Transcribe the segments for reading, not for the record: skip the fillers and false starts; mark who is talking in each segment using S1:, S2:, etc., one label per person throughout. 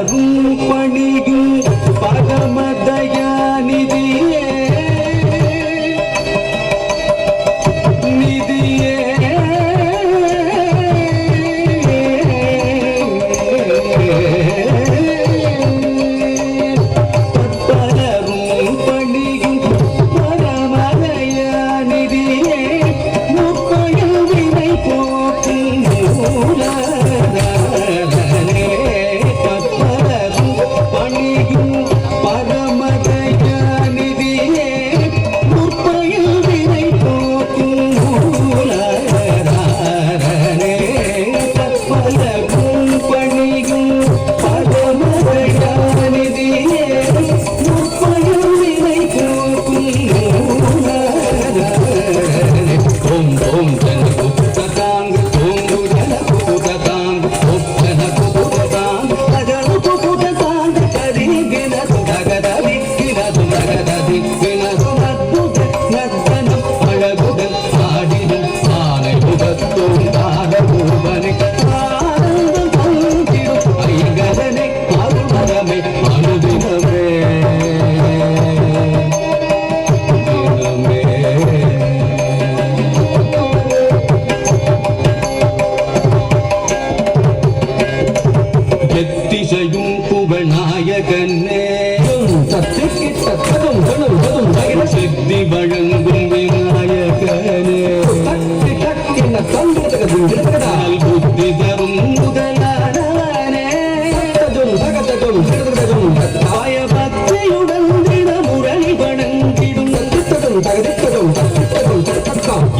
S1: ರೂಪಣಿಗೂ ಪರಮ ದಯಾನಿಧಿಯೇ சித்தி வழங்கும் விநாயகனே புத்தி தரும் முதலானே பயபக்தியுடன் தினமுரணி வணங்கிடும்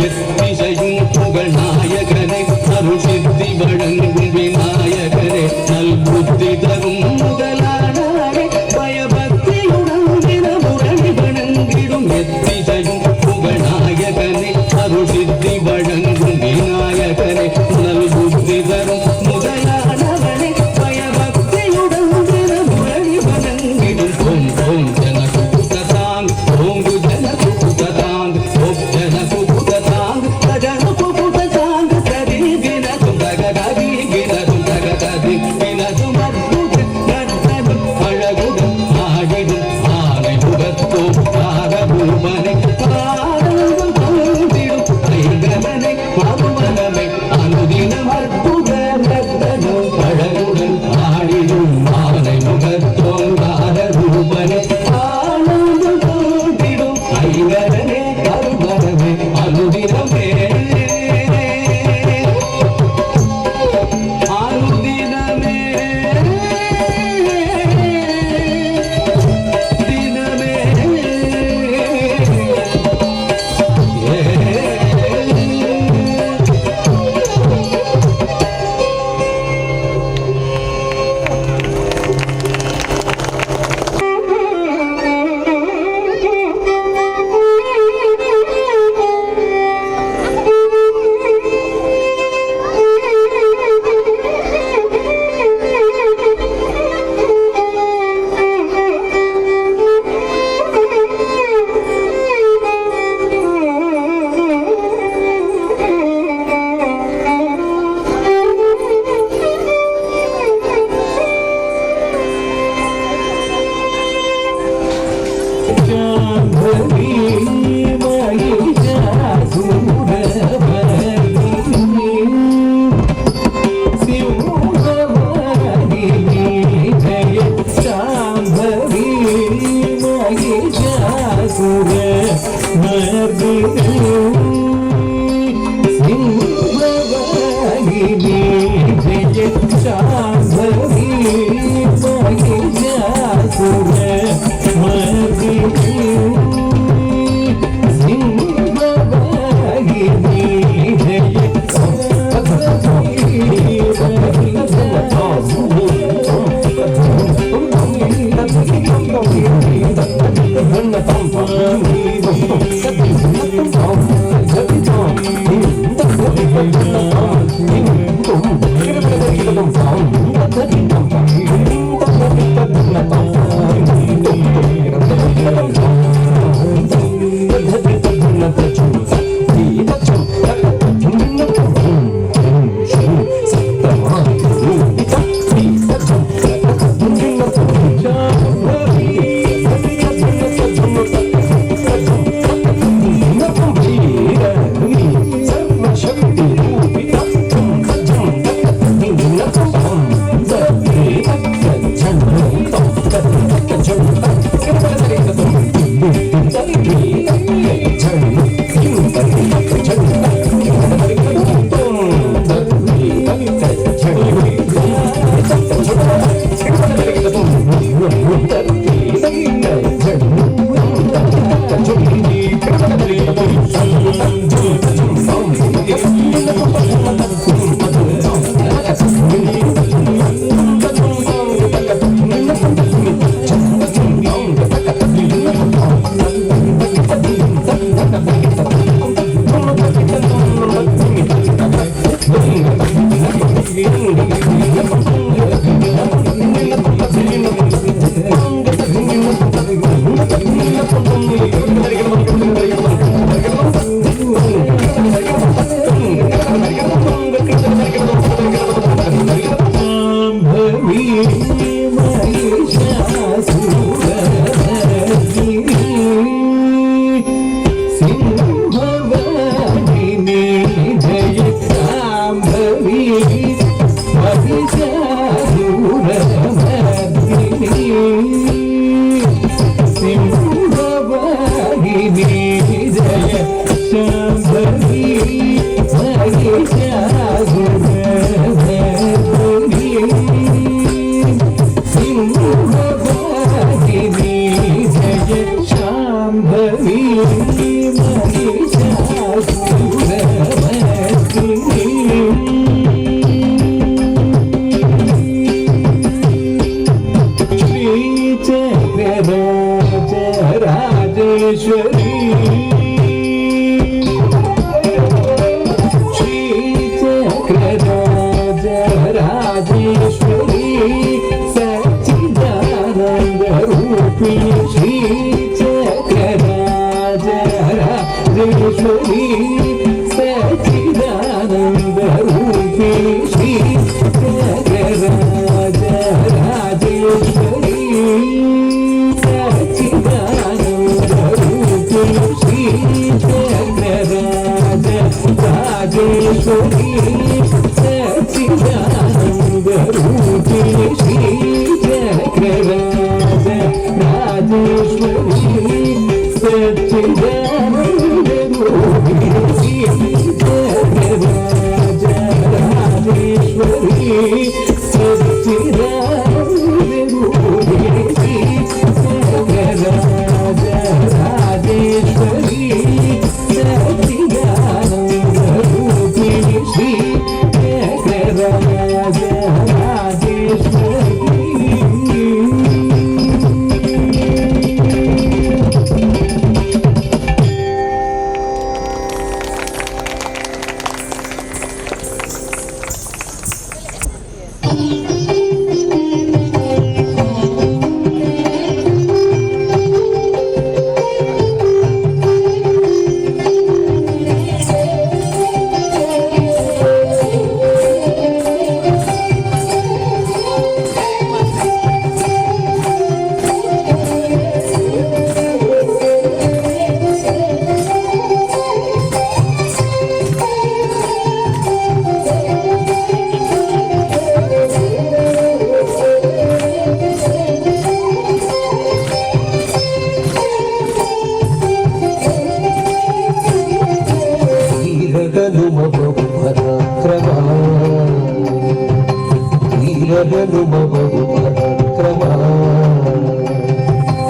S1: எத்திசையும் புகழ் நாயகனே அருள் சித்தி வழங்கும் விநாயகனே நல் புத்தி தரும் முதலானே பயபக்தியுடன் தினமுரணி வணங்கிடும் எத்திசையும் புகழ் நாயகனே அருள் சித்தி வழங்கும் விநாயகனே நல் புத்தி தரும் முதலானவனே பயபக்தியுடன் தினமுரணி வணங்கிடும் ஓம் ஓம் ஜனகுததாங் ஓங்கு ஜனகுததாங் ஓம் ஜனகுததாங் ஜனகுததாங் கதி கினதும் தகததி கினதும் தகததி கினதும் அற்புத நர்த்தனம் அழகுடன் ஆடிடும் ஆனை முகத்தோ ஆரபூமனை ஆனந்தம் தோன்றிடும் ஐங்கரனை பருவனமை அனுதினம் அற்புத நர்த்தனம் அழகுடன் ஆடிடும் ஆனை முகத்தோ ஆரபூமனை ஆனந்தம் தோன்றிடும் ஐங்கரனை பருவனமை அனுதினமே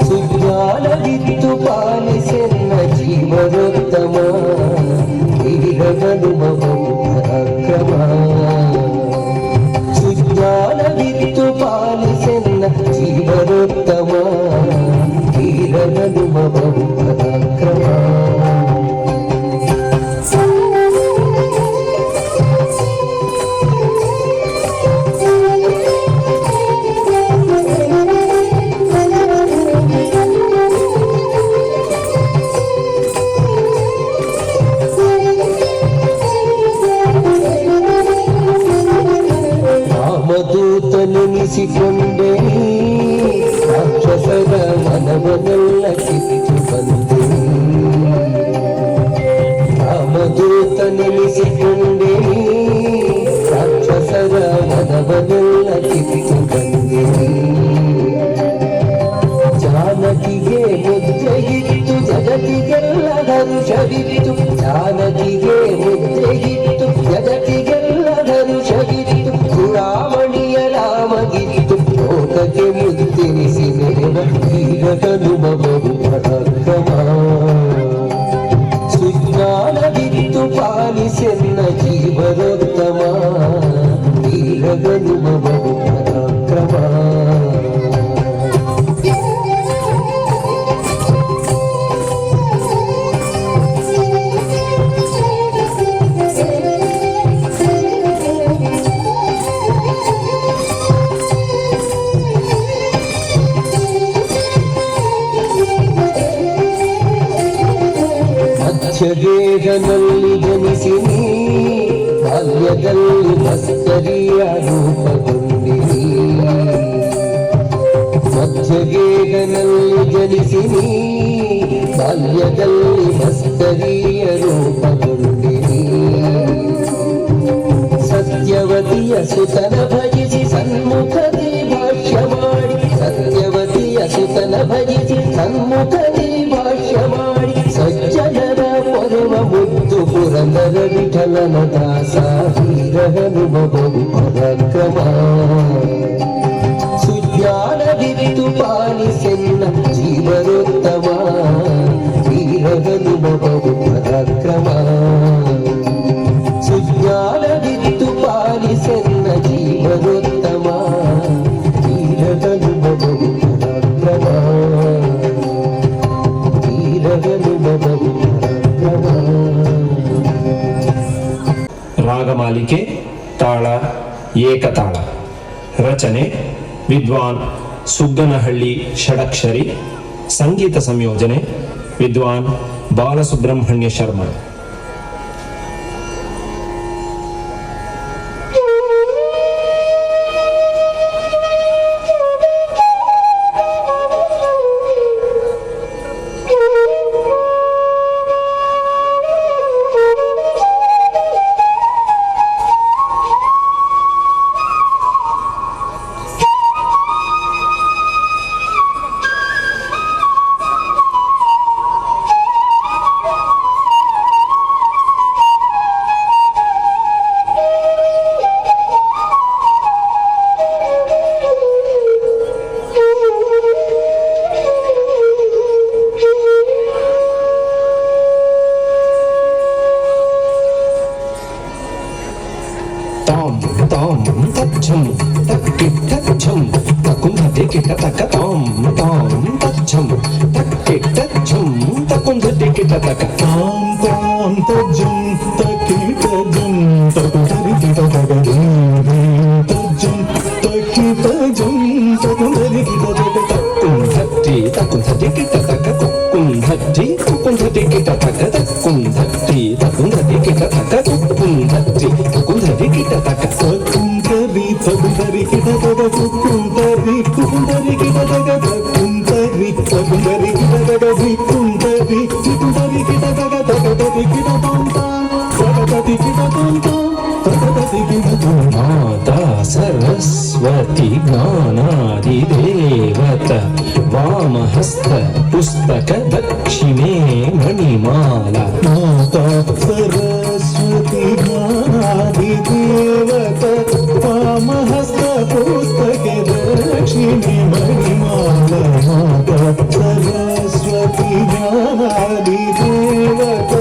S2: ಸುಜ್ಞಾನವಿತ್ತು ಪಾಲಿಸೆನ್ನ ಜೀವನೋತ್ತಮ ವೀರಗನು ಪರಾಕ್ರಮ ಸುಜ್ಞಾನವಿತ್ತು ಪಾಲಿಸೆನ್ನ ಜೀವನೋತ್ತಮ ವೀರಗನು ಪರಾಕ್ರಮ ನೆನೆಸಿಕೊಂಡೆ ರಾಕ್ಷಸರ ಮನವನ್ನೆಲ್ಲ ಕಿತ್ತು ಬಂದೆ ರಾಮದೂತ ನೆನೆಸಿಕೊಂಡೆ ರಾಕ್ಷಸರ ಮನವನ್ನೆಲ್ಲ ಕಿತ್ತು ಬಂದೆ ಜಾನಕಿಗೆ ಮುದ್ರೆಗಿತ್ತು ಜಗತ್ತಿಗೆಲ್ಲ ಹರುಷವಿತ್ತು ಜಾನಕಿಗೆ ಮುದ್ರೆಗಿತ್ತು ಜಗತ್ತಿಗೆಲ್ಲ ಹರುಷವಿತ್ತು ರಾಮಣಿಯ ರಾಮಗಿತ್ತು ಲೋಕಕ್ಕೆ ಮುದ್ರಿಸಿ ಮೆರೆವ ವೀರಗನುಭವವು ಪರಾಕ್ರಮ ಸುಜ್ಞಾನವಿತ್ತು ಪಾಲಿಸೆನ್ನ ಜೀವನೋತ್ತಮ ವೀರಗನುಭವವು ಪರಾಕ್ರಮ ಮಧ್ಯದೇಹದಲ್ಲಿ ಜನಿಸಿನಿ ಬಾಲ್ಯದಲ್ಲಿ ಮಸ್ತರಿಯ ರೂಪಗೊಂಡಿನಿ ಮಧ್ಯದೇಹದಲ್ಲಿ ಜನಿಸಿನಿ ಬಾಲ್ಯದಲ್ಲಿ ಮಸ್ತರಿಯ ರೂಪಗೊಂಡಿನಿ ಸತ್ಯವತಿಯ ಸುತನ ಭಜಿಸಿ ಸನ್ಮುಖದಿ ಭಾಷ್ಯ ಮಾಡಿ ಸತ್ಯವತಿಯ ಸುತನ ಭಜಿಸಿ ಸನ್ಮುಖದಿ ಭಾಷ್ಯ ಮಾಡಿ ಸಜ್ಜನರ ಪೊರೆವ ಮುದ್ದು ಪುರಂದರ ವಿಠಲನ ದಾಸ ವೀರಗನುಭವವು ಪರಾಕ್ರಮ ಸುಜ್ಞಾನವಿತ್ತು ಪಾಲಿಸೆನ್ನ ಜೀವನೋತ್ತಮ ವೀರಗನುಭವವು ಪರಾಕ್ರಮ ಸುಜ್ಞಾನವಿತ್ತು ಪಾಲಿಸೆನ್ನ ಜೀವನೋತ್ತಮ ವೀರಗನುಭವವು ಪರಾಕ್ರಮ
S3: ರಾಗಮಾಲಿಕೆ ತಾಳ ಏಕತಾಳ ರಚನೆ ವಿದ್ವಾನ್ ಸುಗ್ಗನಹಳ್ಳಿ ಷಡಕ್ಷರಿ ಸಂಗೀತ ಸಂಯೋಜನೆ ವಿದ್ವಾನ್ ಬಾಲಸುಬ್ರಹ್ಮಣ್ಯ ಶರ್ಮಾ తచ్చం తక్కిట్టచ్చం తకుంధటి కిట తక తాం తాం తచ్చం తక్కిట్టచ్చం తకుంధటి కిట తక తాం తాం తజ్జం తక్కిట్టజం తకుంధటి కిట తక తజ్జం తక్కిట్టజం తకుంధటి కిట తక తకుంధటి కిట తక కుంధటి కిట తక తకుంధటి తకుంధటి కిట తక కుంధటి తకుంధటి కిట తక తకుంధరి తకుంధరి కిట తక కుంధరి కుంధరి కిట తక తకుంధరి తకుంధరి కిట తక కుంధరి కుంధరి కిట తక తకతతి కిట తంత తకతతి కిట తంత తకతతి కిట తంత మాతా సరస్వతి జ్ఞానాది దేవత వామహస్త పుస్తక దక్షిణే మణిమాల మాతా సరస్వతి జ్ఞానాది దేవత వామహస్త పుస్తక దక్షిణే మణిమాల మాతా సరస్వతి జ్ఞానాది దేవత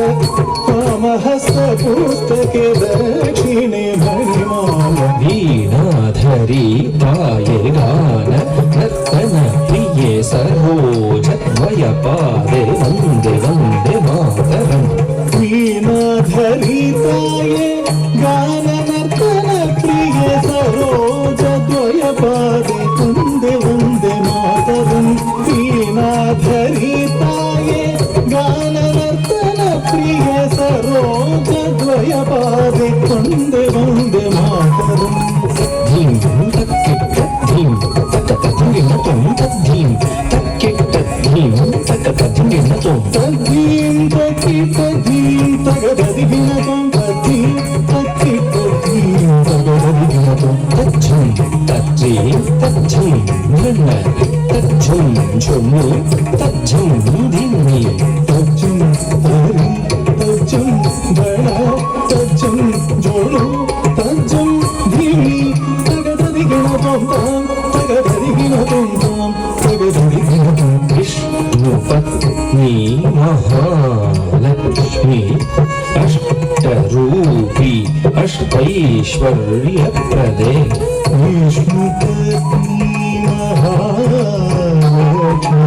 S3: వామహస్త పుస్తక దక్షిణే మణిమాల వీణాధరి తాయే గాన నర్తన ప్రియే సరోజ ద్వయపాదే వందే వందే మాతరం వీణాధరి తాయే గాన నర్తన ప్రియే సరోజ ద్వయపాదే వందే వందే మాతరం వీణాధరి తాయే గాన నర్తన ప్రియే సరోజ ద్వయపాదే వందే వందే మాతరం ధీం తక్కిట్ట ధీం తక్కత ధింగిన తుం తద్ధీం తక్కిట్ట ధీం తక్కత ధింగిన తుం తద్ధీం తక్కిట్ట ధీం తగద దిగిన తుం తద్ధీం తక్కిట్ట ధీం తగద దిగిన తుం తజ్జం తజ్జీం తజ్జం నిన్న తజ్జం ఝుమ్ము తజ్జం ధిమ్మి తజ్జం హరి తజ్జం గణ తజ్జం జోడు తజ్జం ధిమ్మి తగద దిగిన తుం తాం తగద దిగిన తుం తాం తగద దిగిన తుం విష్ణు పత్ని మహాలక్ష్మి అష్టరూపి అష్టైశ్వర్యప్రదే విష్ణు పత్ని మహాలక్ష్మి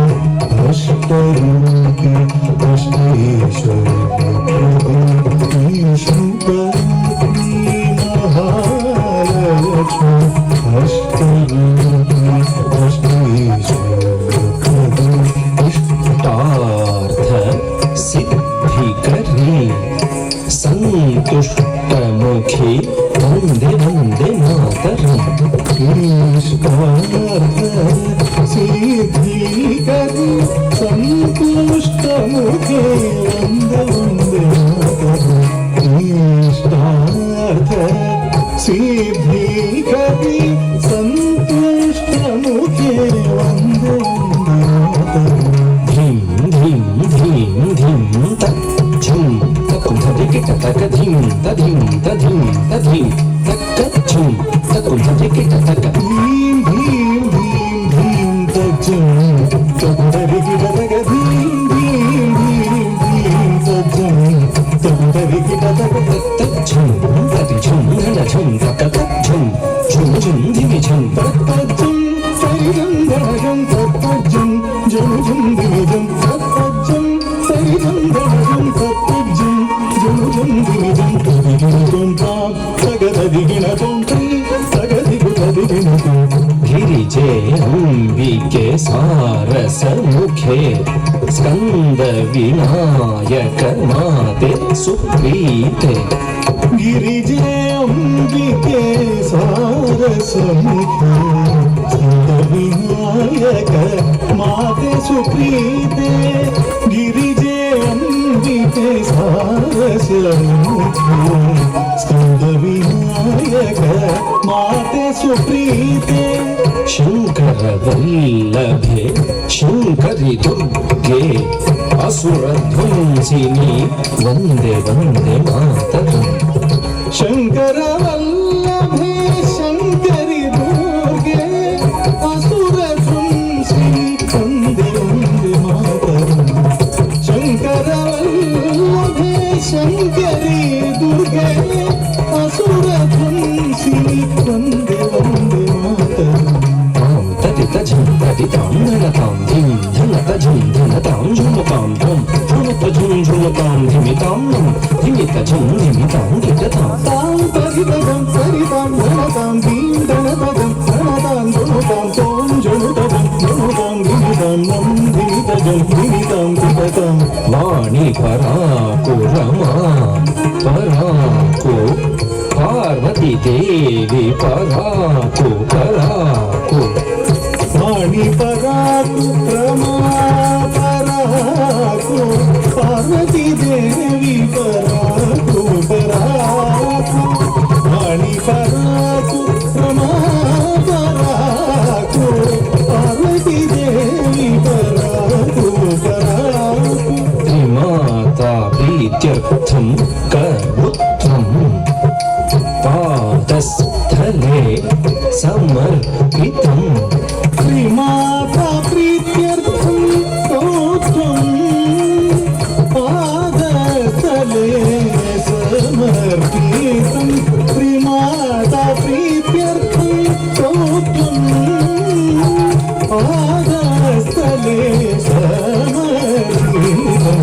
S3: అష్టరూపి అష్టైశ్వర్యప్రదే విష్ణు పత్ని మహాలక్ష్మి అష్టరూపి అష్టైశ్వర్యప్రదే ఇష్టార్థ సిద్ధికరీ సంతుష్టముఖి వందే వందే మాతరం ఇష్టార్థ సిద్ధికరీ సంతుష్టముఖి వందే వందే మాతరం ఇష్టార్థ సిద్ధికరీ సంతుష్టముఖి వందే వందే మాతరం ధీం ధీం ధీం ధీం తజ్జం తకుంధటి కిట తక ధీం తధీం తధీం తధీం తక్కజ్జం తకుంధటి కిట తక ధీం ధీం ధీం ధీం తజ్జం తకుంధటి కిట తక ధీం ధీం ధీం ధీం తజ్జం తకుంధటి కిట తక తజ్జం తతిజం ఘనజం తక తజ్జం ఝుం ఝుం ధిమిజం తజ్జం సరిజం ఘనజం తజ్జం ఝుం ఝుం ధిమిజం తజ్జం సరిజం ఘనజం తజ్జం ఝుం ఝుం ధిమిజం తదిగిన తుం తాం తగద దిగిన తుం తగదిగుత దిగిన తుం గిరిజే అంబికే సారసముఖే స్కంద వినాయక మాతే సుప్రీతే గిరిజే అంబికే సారసముఖే స్కంద వినాయక మాతే సుప్రీతే గిరిజే అంబికే సారసముఖే స్కంద వినాయక మాతే సుప్రీతే శంకర వల్లభే శంకరి దుర్గే అసురధ్వంసిని వందే వందే మాతరం శంకర వల్లభే శంకరి దుర్గే అసురధ్వంసిని వందే వందే మాతరం శంకర వల్లభే శంకరి దుర్గే అసురధ్వంసిని వందే ధిమితజం ధిమితాం ధిటతాం తాం పరితజం సరితాం ధనతాం దీం ధనతజం ధనతాం ధనుతాం తోం జనుతజం జనుతాం ధిమితాం నం ధిమితజం ధిమితాం ధిటతాం వాణి పరాకు రమా పరాకు పార్వతీ దేవి పరాకు పరాకు వాణి పరాకు రమా పరాకు పార్వతీ దేవి పరాకు పరాకు వాణి పరాకు రమా పరాకు పార్వతీ దేవి పరాకు పరాకు త్రిమాతా ప్రీత్యర్థం కర్ముత్వం పాదస్థలే సమర్పితం శ్రీమాతా ప్రీత్యర్థం స్తోత్రం పాదస్థలే సమర్పితం శ్రీమాతా ప్రీత్యర్థం స్తోత్రం పాదస్థలే సమర్పితం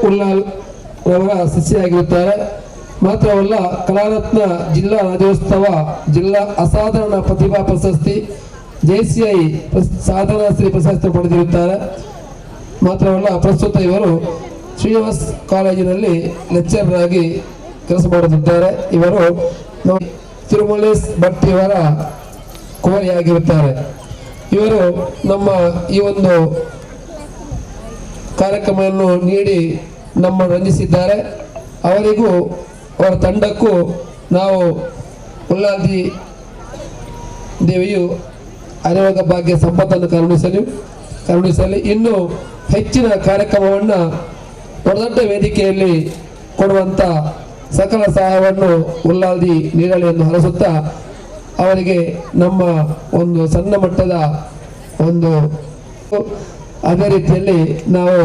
S4: ಉಳ್ಳಾಲ್ ರವರ ಶಿಷ್ಯರಾಗಿರುತ್ತಾರೆ. ಮಾತ್ರವಲ್ಲ, ಕಲಾರತ್ನ ಜಿಲ್ಲಾ ರಾಜ್ಯೋತ್ಸವ, ಜಿಲ್ಲಾ ಅಸಾಧಾರಣ ಪ್ರತಿಭಾ ಪ್ರಶಸ್ತಿ, JCI ಸಾಧನಾ ಶ್ರೀ ಪ್ರಶಸ್ತಿ ಪಡೆದಿರುತ್ತಾರೆ. ಮಾತ್ರವಲ್ಲ ಪ್ರಸ್ತುತ ಇವರು ಶ್ರೀನಿವಾಸ್ ಕಾಲೇಜಿನಲ್ಲಿ ಲೆಕ್ಚರರ್ ಆಗಿ ಕೆಲಸ ಮಾಡುತ್ತಿದ್ದಾರೆ. ಇವರು ತಿರುಮಲೇಶ್ ಭಟ್ ಇವರ ಕೋರಿಯಾಗಿರುತ್ತಾರೆ. ಇವರು ನಮ್ಮ ಈ ಒಂದು ಕಾರ್ಯಕ್ರಮವನ್ನು ನೀಡಿ ನಮ್ಮ ರಂಜಿಸಿದ್ದಾರೆ. ಅವರಿಗೂ ಅವರ ತಂಡಕ್ಕೂ ನಾವು ಉಲ್ಲಾದಿ ದೇವಿಯು ಆರೋಗ್ಯ ಭಾಗ್ಯ ಸಂಪತ್ತನ್ನು ಕರುಣಿಸಲಿ. ಇನ್ನು ಹೆಚ್ಚಿನ ಕಾರ್ಯಕ್ರಮವನ್ನು ದೊಡ್ಡ ವೇದಿಕೆಯಲ್ಲಿ ಕೊಡುವಂಥ ಸಕಲ ಸಹಾಯವನ್ನು ಉಲ್ಲಾದಿ ನೀಡಲಿ ಎಂದು ಹರಸುತ್ತಾ ಅವರಿಗೆ ನಮ್ಮ ಒಂದು ಸಣ್ಣ ಮಟ್ಟದ ಒಂದು ಅದೇ ರೀತಿಯಲ್ಲಿ ನಾವು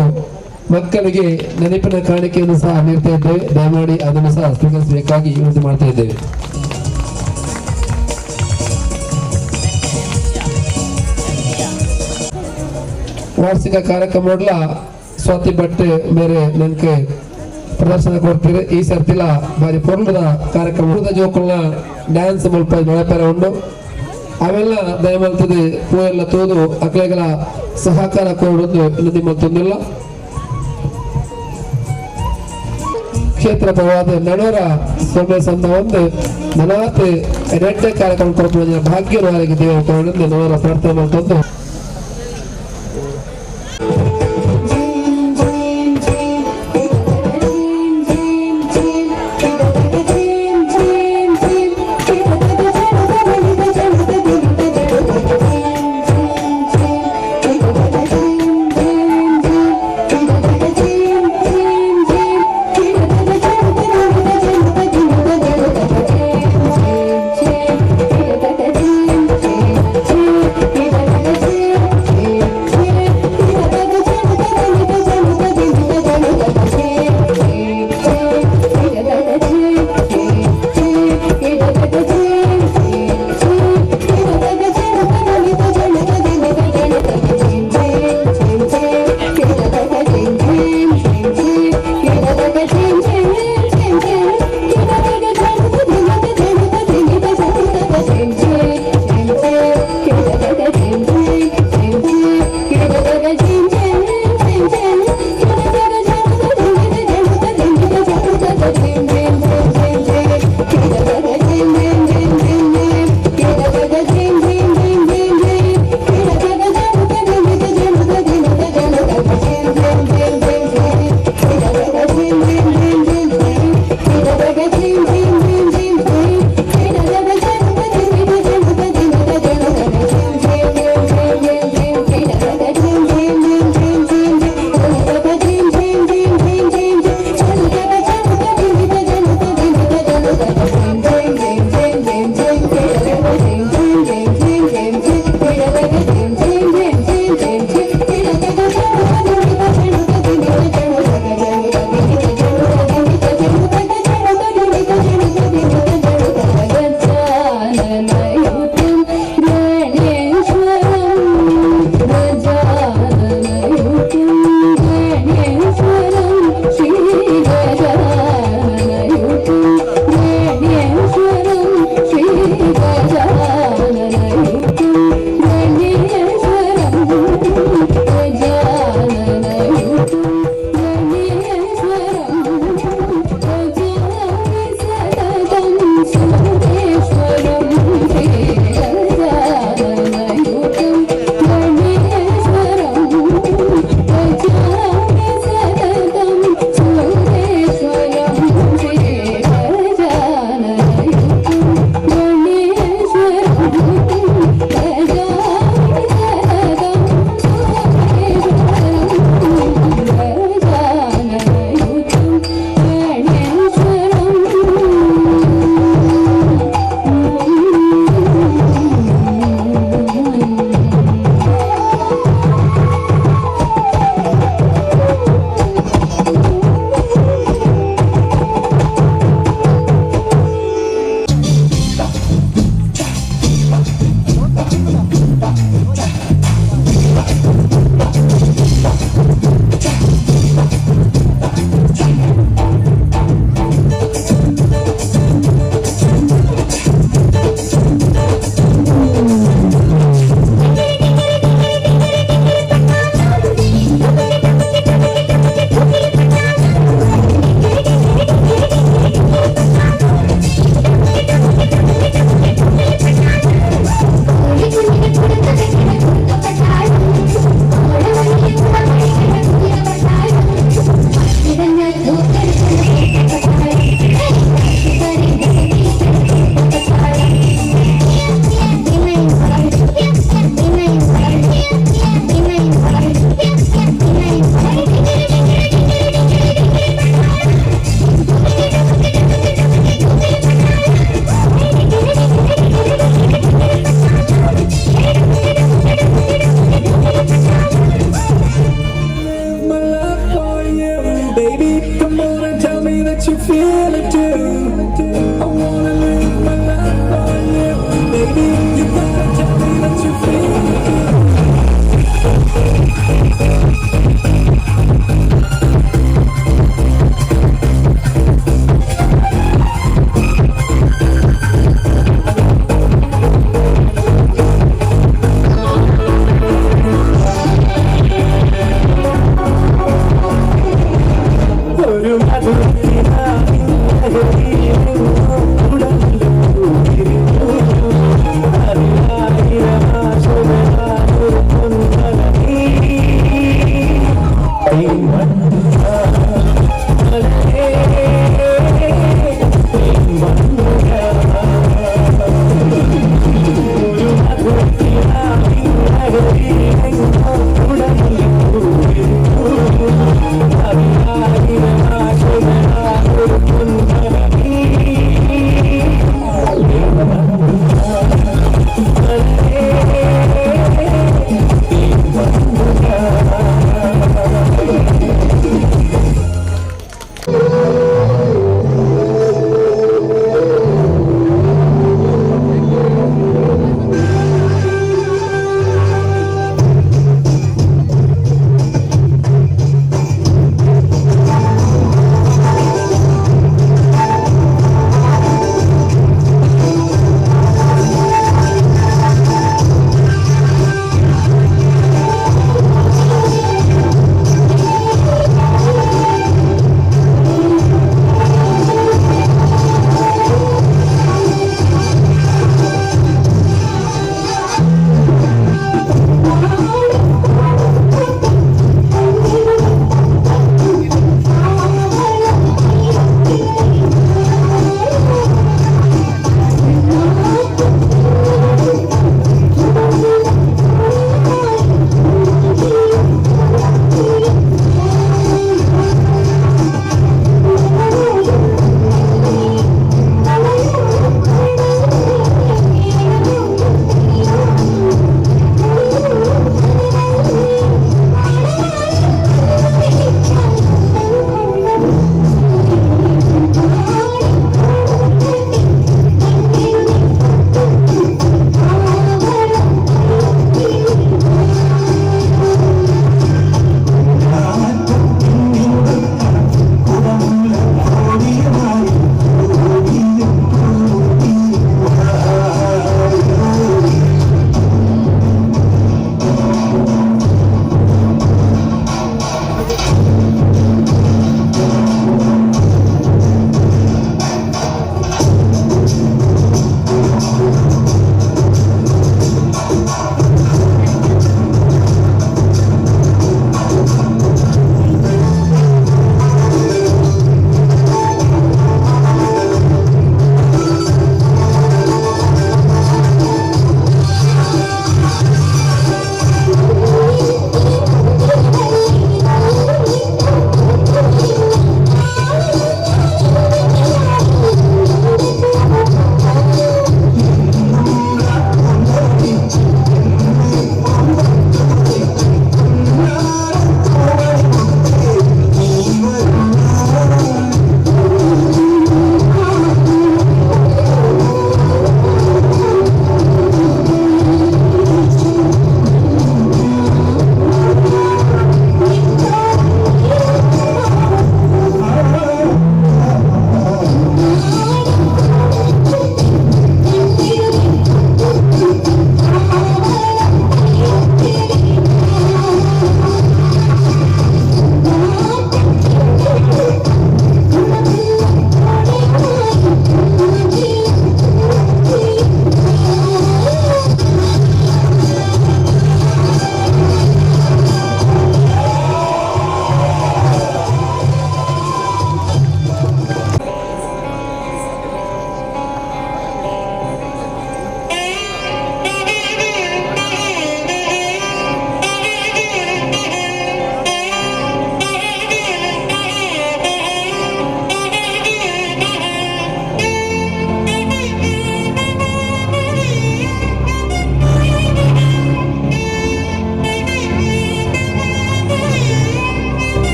S4: ಮಕ್ಕಳಿಗೆ ನೆನಪಿನ ಕಾಣಿಕೆಯನ್ನು ಸಹ ನೀಡ್ತಾ ಇದ್ದೇವೆ. ದಯಮಾಡಿ ಅದನ್ನು ಸಹ ಸ್ವೀಕರಿಸಬೇಕಾಗಿ ವಿನಂತಿ ಮಾಡ್ತಾ ಇದ್ದೇವೆ. ವಾರ್ಷಿಕ ಕಾರ್ಯಕ್ರಮಗಳ ಸ್ವಾತಿ ಬಟ್ಟೆ ಬೇರೆ ನನಗೆ ಪ್ರದರ್ಶನ ಕೊಡ್ತೀರಿ. ಈ ಸರ್ತಿಲ ಬಾರಿ ಪೊರ್ಲದ ಕಾರ್ಯಕ್ರಮ ಜೋಕುಲ್ನ ಡ್ಯಾನ್ಸ್ ಮುಲ್ಪ ನಳಪೆರ ಉಂಡು. ಅವೆಲ್ಲ ದಯಮಲ್ತದೆ ಪೂಯೆಲ್ಲ ತೋದು ಅಕ್ಲೆಗಳ ಸಹಕಾರ ಕೊಡುವುದು ಇಲ್ಲದಿ ಮತ್ತೊಂದಿಲ್ಲ. ಕ್ಷೇತ್ರ ಪ್ರವಾದ ನಡೋರ ಸೊಮ್ಮೆ ಸಂದ ಒಂದು ನನಾತ್ ರೆಡ್ಡೆ ಕಾರ್ಯಕ್ರಮ ಕೊಡುವ ಭಾಗ್ಯವಾರಿಗೆ ದೇವ ಕೊಂಡು ನವರ ಪ್ರಾರ್ಥನೆ ಮಾಡ್ಕೊಂಡು
S5: Thank you.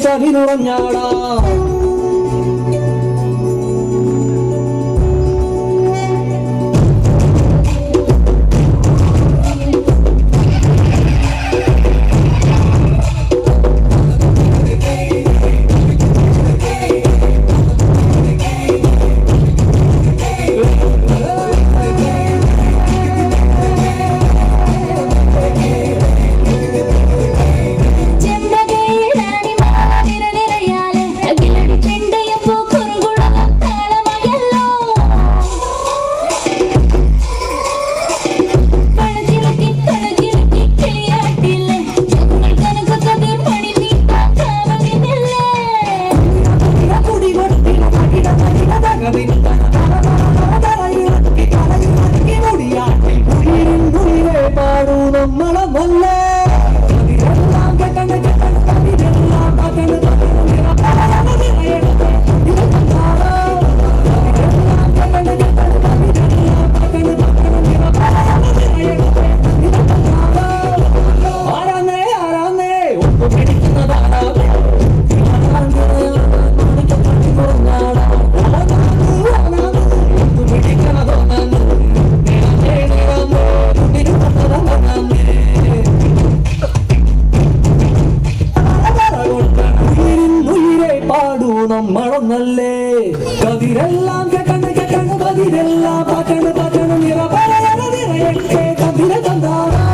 S3: കവി നുറഞ്ഞാടാ നമ്മളൊന്നല്ലേ കതിരെല്ലാം കെട്ടണ് കെട്ടണ് കതിരെല്ലാം പാറ്റണ് പാറ്റണ് നിറ പറയണ നിറയൊക്കെ കതിര തന്താറാ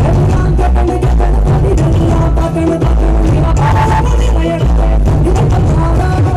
S3: കതിരെല്ലാം കെട്ടണ് കെട്ടണ് കതിരെല്ലാം പാറ്റണ് പാറ്റണ് നിറ പറയണ നിറയൊക്കെ കതിര തന്താറാ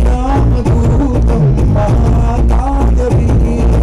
S5: శ్రీరామదూతం మహాకాయ వీరం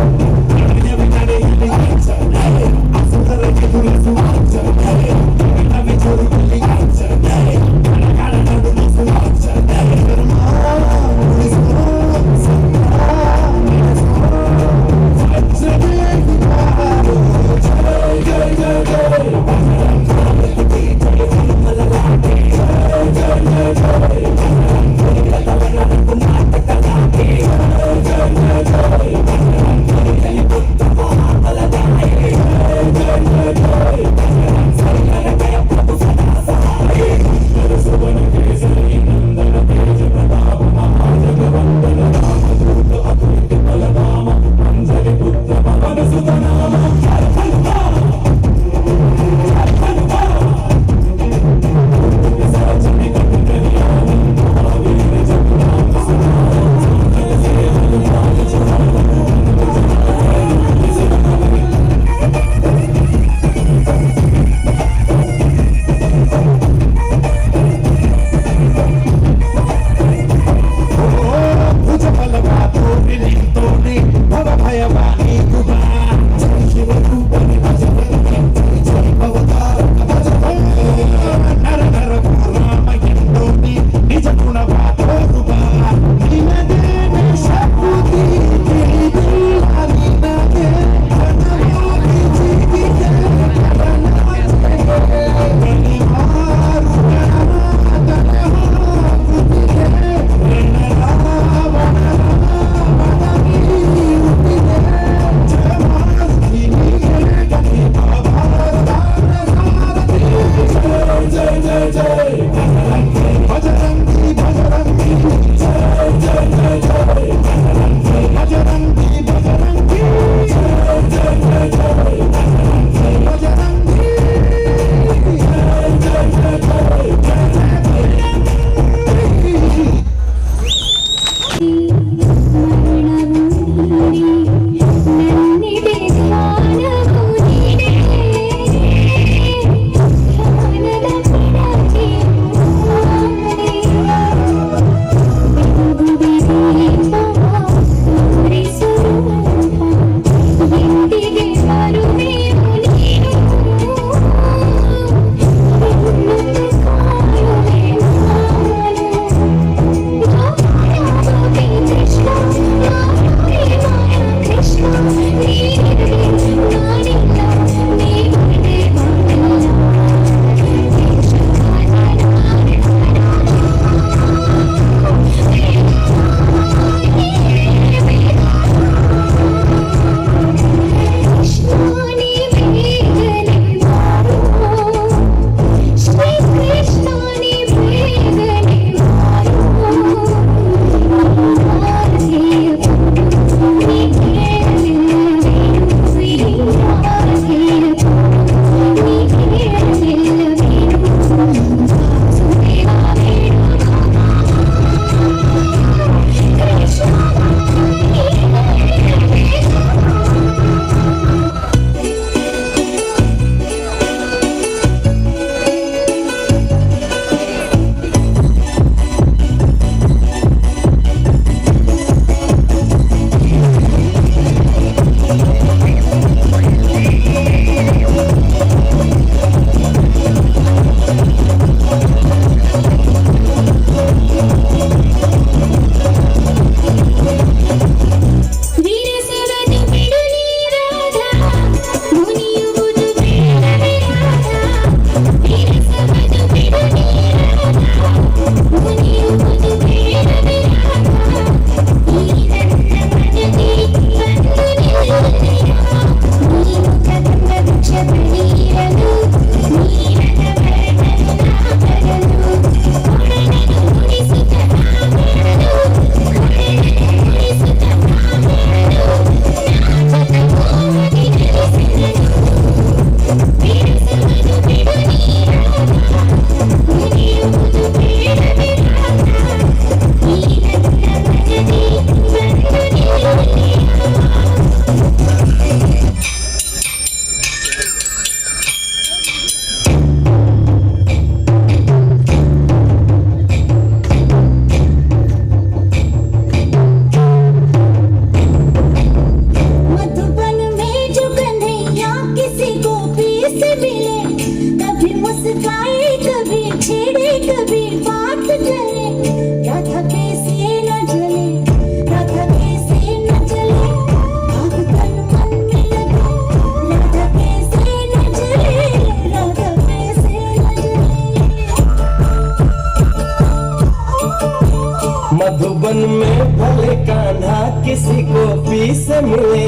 S5: मधुबन में भले कान्हा किसी को पी से मिले,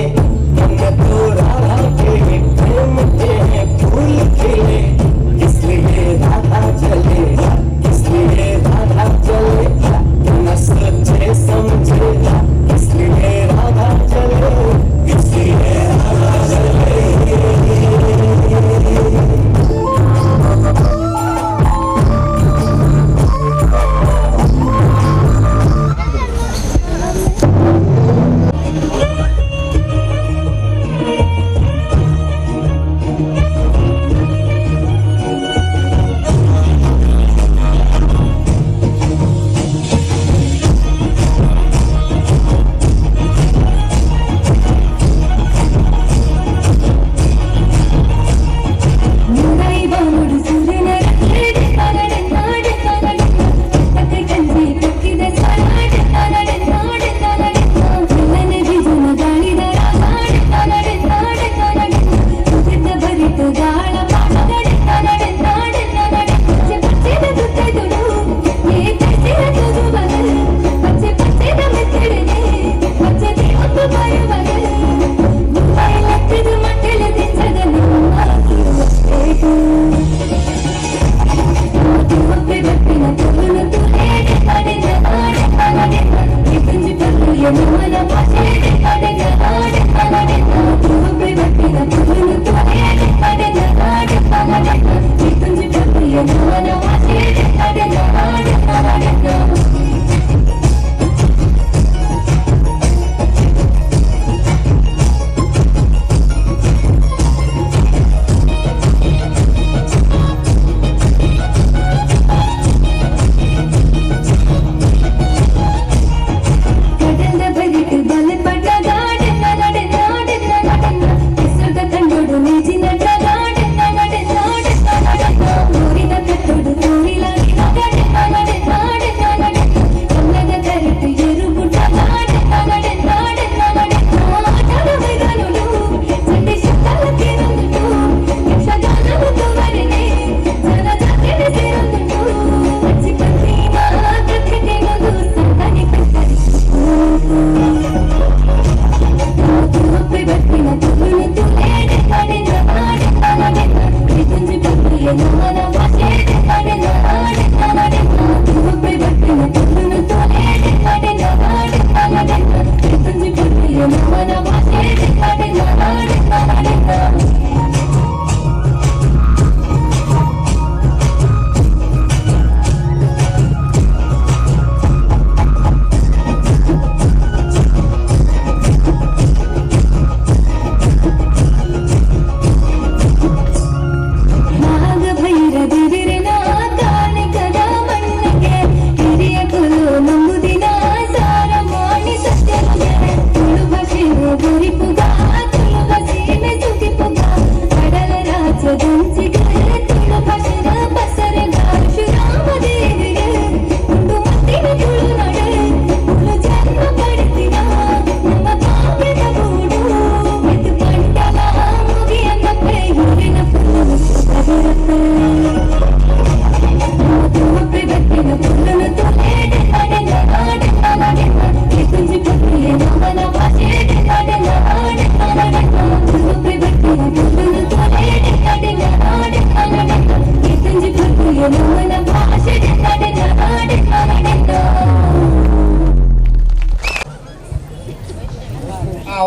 S5: तो राधा के प्रेम के हैं फूल खिले, इसलिए राधा चले, इसलिए राधा चले, न सोचे समझे, इसलिए राधा चले, इसलिए राधा चले।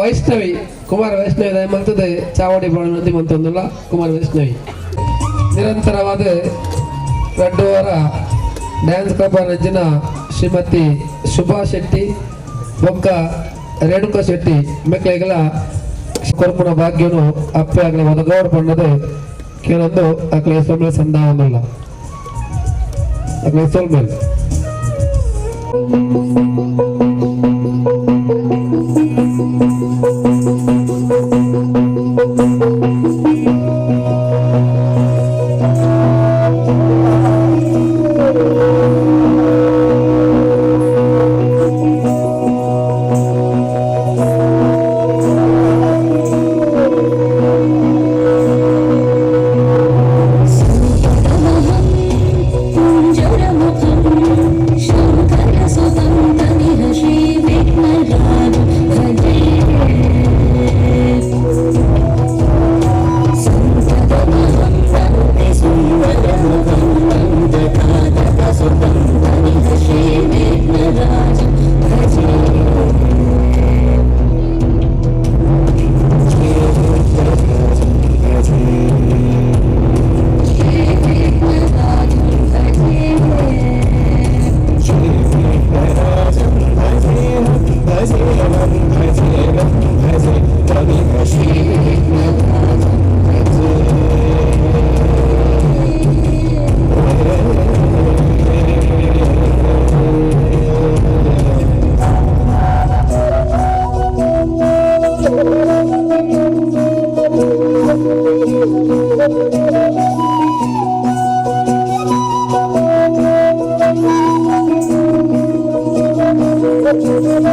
S4: ವೈಷ್ಣವಿ ಕುಮಾರ ವೈಷ್ಣವಿ ದಯಮಂತದ ಚಾವಡಿ ಬಾಳನದಿ ಮಂತೊಂದುಲ್ಲ ಕುಮಾರ ವೈಷ್ಣವಿ ನಿರಂತರವಾದ 2 ವಾರ ಡ್ಯಾನ್ಸ್ ಕಬಾರ್ ನಜ್ಜಿನ ಶ್ರೀಮತಿ ಶುಭಾ ಶೆಟ್ಟಿ ಬೊಕ್ಕ ರೇಣುಕಾ ಶೆಟ್ಟಿ ಮೆಕ್ಲೆಗಳ ಕೊರ್ಪುನ ಭಾಗ್ಯನು ಅಪ್ಪೆ ಆಗಲಿ ಒದಗೌರ ಬಣ್ಣದ ಕೆಲವೊಂದು ಅಕ್ಲೆ ಸೋಮ್ಲೆ ಸಂಧಾನಲ್ಲ ಅಕ್ಲೆ ಸೋಲ್ಮೇಲ್
S6: शंकर सुतम Música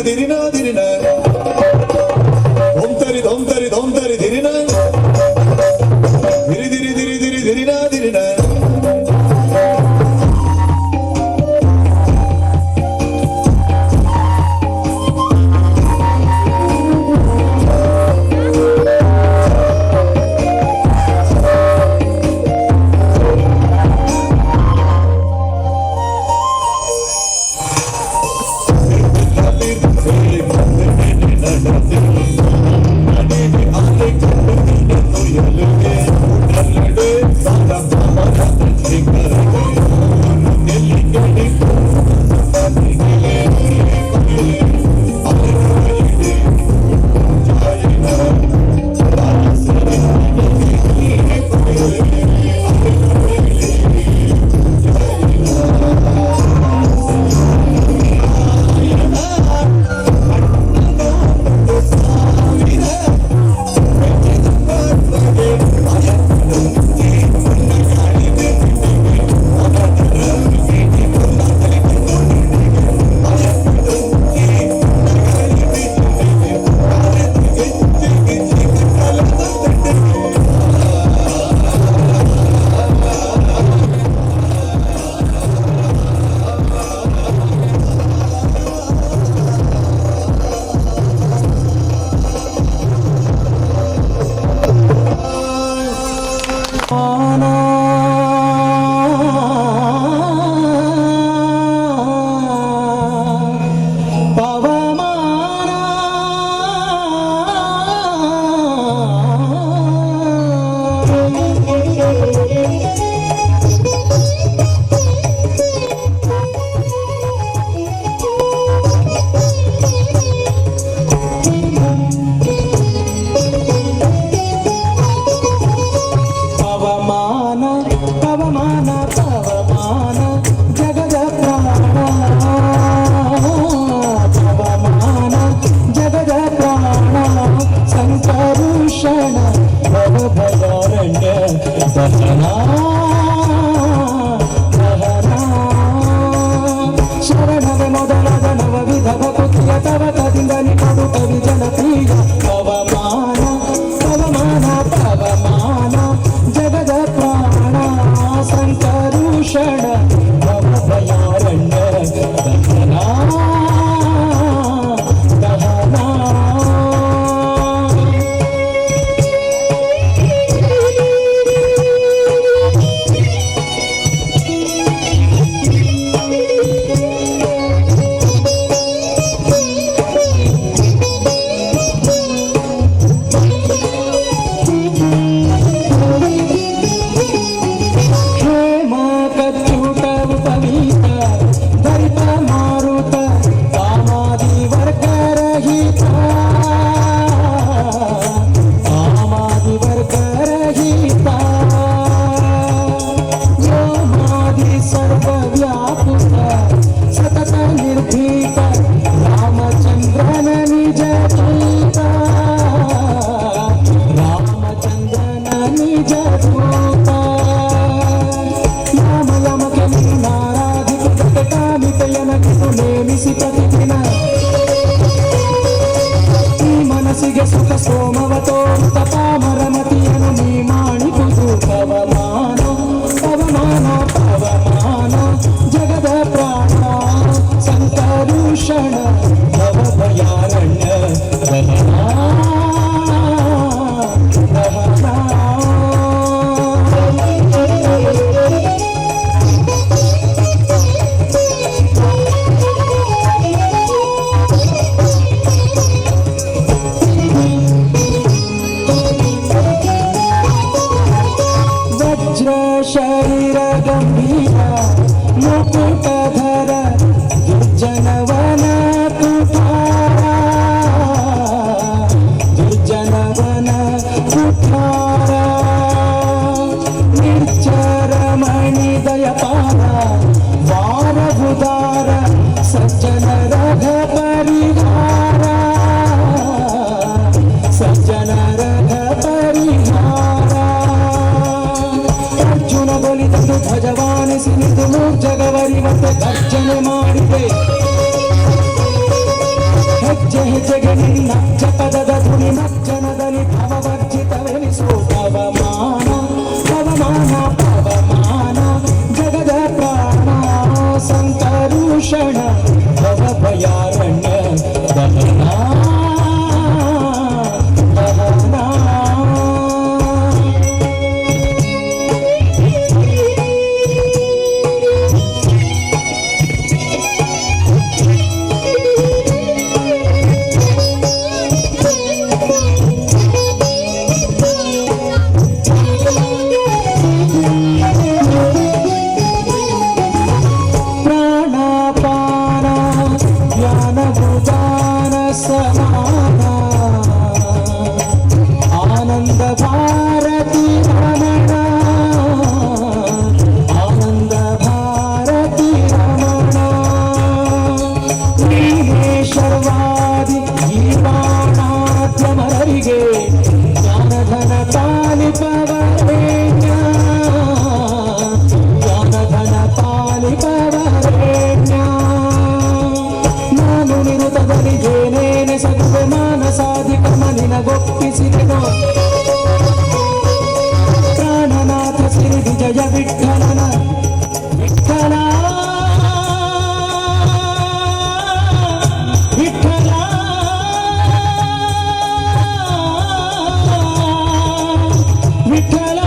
S6: ದಿರಿನ ದಿರಿನ ಧೋಮ್ತರಿ ಧೋಮ್ತರಿ ಧೋಮ್ತರಿ ದಿರಿನ ದಿರಿ ದಿರಿ ದಿರಿ ದಿರಿ ದಿರಿನ ದಿರಿನ
S3: ಶರಣವೇ ಮೊದಲಾದ ನವ ವಿಧವ ಪುತ್ರಿಯ ತವಕದಿಂದ ನಿನ್ನದು ಕವಿ ಜನಪ್ರಿಯ ಪವಮಾನ ಪವಮಾನ ಪವಮಾನ ಜಗದ ಪ್ರಾಣ ಸಂಕರುಷಣ ಭವಭಯಾರಣ್ಯ ದಹನ ದಹನ सतत निर्भीत रामचंद्रन निज दूत रामचंद्रन निज दूत याम यम के नाराधित प्रकटामित यनकितु ನೇಮಿಸಿ ಪ್ರತಿದಿನ ಈ ಮನಸ್ಸಿಗೆ ಸುಖ ಸೋಮವತೋ ತಪಾಮರಮತಿಯನ್ನು ನೀ ಮಾಡಿಪುದು ಪವಮಾನ ಪವಮಾನ ಪವಮಾನ ಜಗದ ಪ್ರಾಣ ಸಂಕರುಷಣ ಭವಭಯಾರಣ್ಯ ದಹನ ದಹನ ವಜ್ರ ಶರೀರ ಗಂಭೀರ ಮುಕುಟಧರ ದುರ್ಜನವನ ಕುಠಾರ ದುರ್ಜನವನ ಕುಠಾರ ನಿರ್ಜರ ಮಣಿ ದಯಪಾರ ವಾರಭುದಾರ ಸಜ್ಜನ ರಘ ಪರಿಹಾರ ಸಜ್ಜನ ರಘ ಪರಿಹಾರ ಅರ್ಜುನ ಬಲಿತನು ಧ್ವಜವಾನಿಸಿ ನಿಂತು ಜಗವರಿ ಮತ್ತೆ ಗರ್ಜನೆ ಮಾಡಿದೆ
S5: भयारण्य दहना दहना आनंद भारती रमण आनंद भारती रमण ಶ್ರೀಮೇಶ್ವರವಾದಿ ಜೀವಾನಾದ್ಯಮರರಿಗೆ ಜ್ಞಾನಧನ ಪಾಲಿಪವರೇಣ್ಯ ಜ್ಞಾನಧನ ಪಾಲಿಪವರೇಣ್ಯ ನಾನು ನಿರುತದಲ್ಲಿ ಏನೇನೆ ಸಗುವೆ ಮಾನಸಾಧಿಕ ಮನಿನಗೊಪ್ಪಿಸಿದೆನು ಪ್ರಾಣನಾಥ ಶ್ರೀ ವಿಜಯ ವಿಠಲನ ವಿಠಲ ವಿಠಲ ವಿಠಲ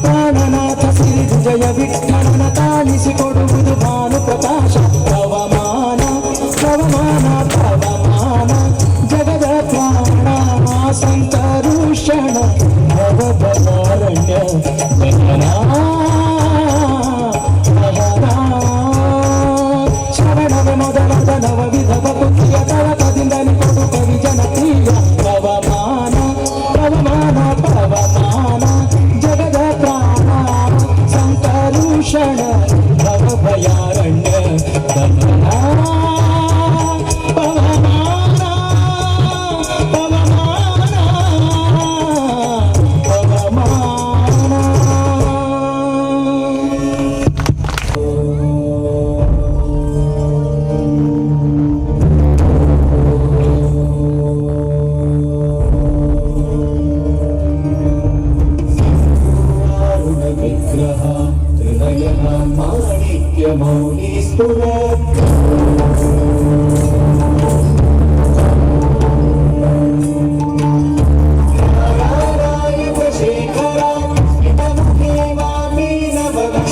S5: ಪ್ರಾಣನಾಥ ಶ್ರೀ ವಿಜಯ ವಿಠಲನ ತಾಳಿಸಿಕೊಡುವುದು ಭಾನು ಪ್ರಕಾಶ ಪವಮಾನ ಪವಮಾನ ಪವಮಾನ ಜಗದ ಪ್ರಾಣ ಸಂತರುಷಣ ಭವಭವಾರಣ್ಯ ದಹನ ದಹನ ಶ್ರವಣವೇ ಮೊದಲಾದ ನವವಿಧ ಭಕ್ತಿಯ ಕಳಕದಿಂದಲೇ ಕೊಡು ಕವಿ ಜನಪ್ರಿಯ ಪವಮಾನ ಪವಮಾನ ಪವಮಾನ ಜಗದ ಪ್ರಾಣ ಸಂತರುಷಣ ಭವಭಯಾರಣ್ಯ ದಹನ ಪವಮಾನ ಪವಮಾನ ಪವಮಾನ विग्रह त्रिनयन माणिक्य मौली स्फुरत् शेखरा स्मितमुखे वामीनवक्षोरुहा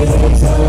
S5: Shut up.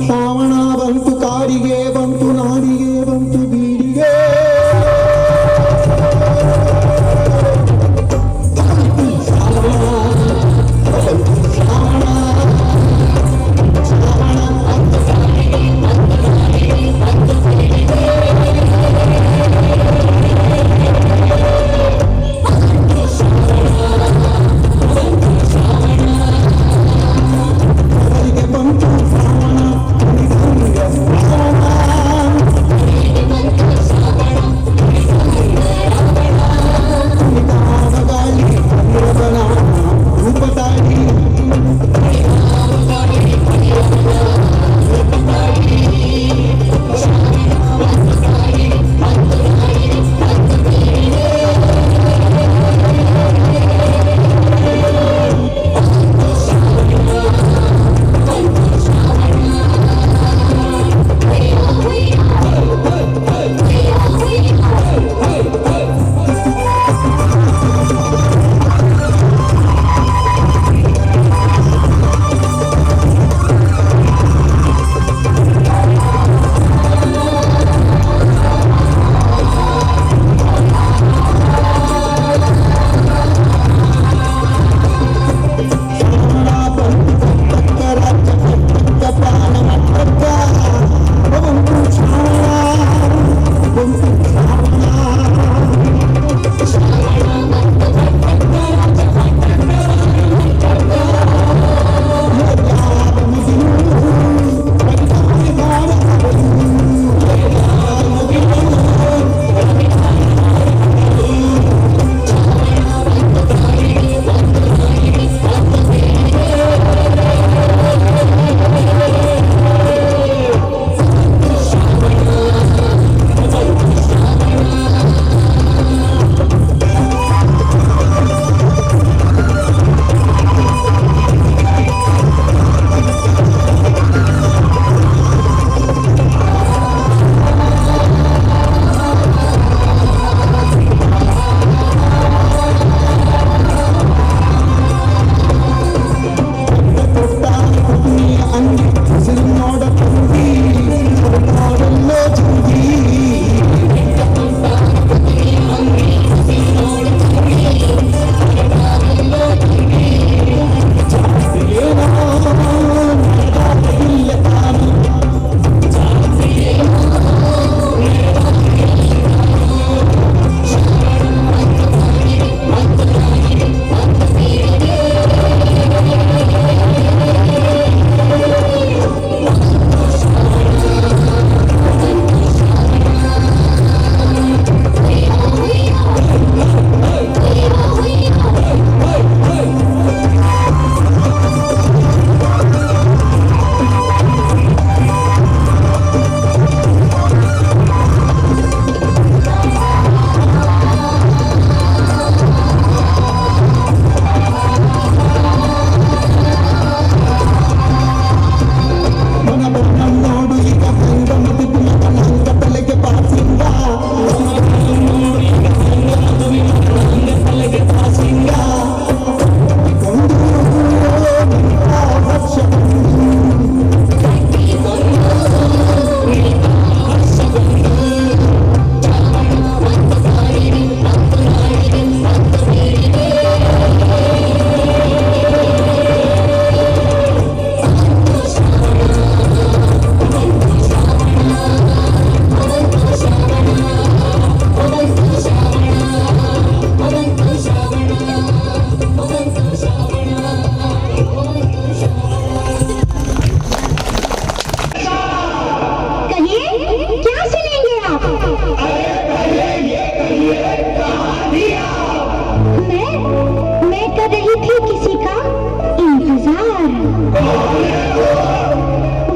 S3: ಶ್ರಾವಣ ಬಂತು ಕಾಡಿಗೆ ಬಂತು ನಾಡಿಗೆ ಬಂತು ಬೀಡಿಗೆ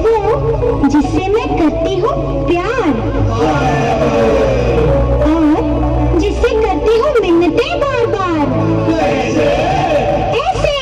S7: वो जिससे मैं करती हूँ प्यार और जिससे करती हूँ मिन्नतें बार बार। ऐसे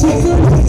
S8: Thank you.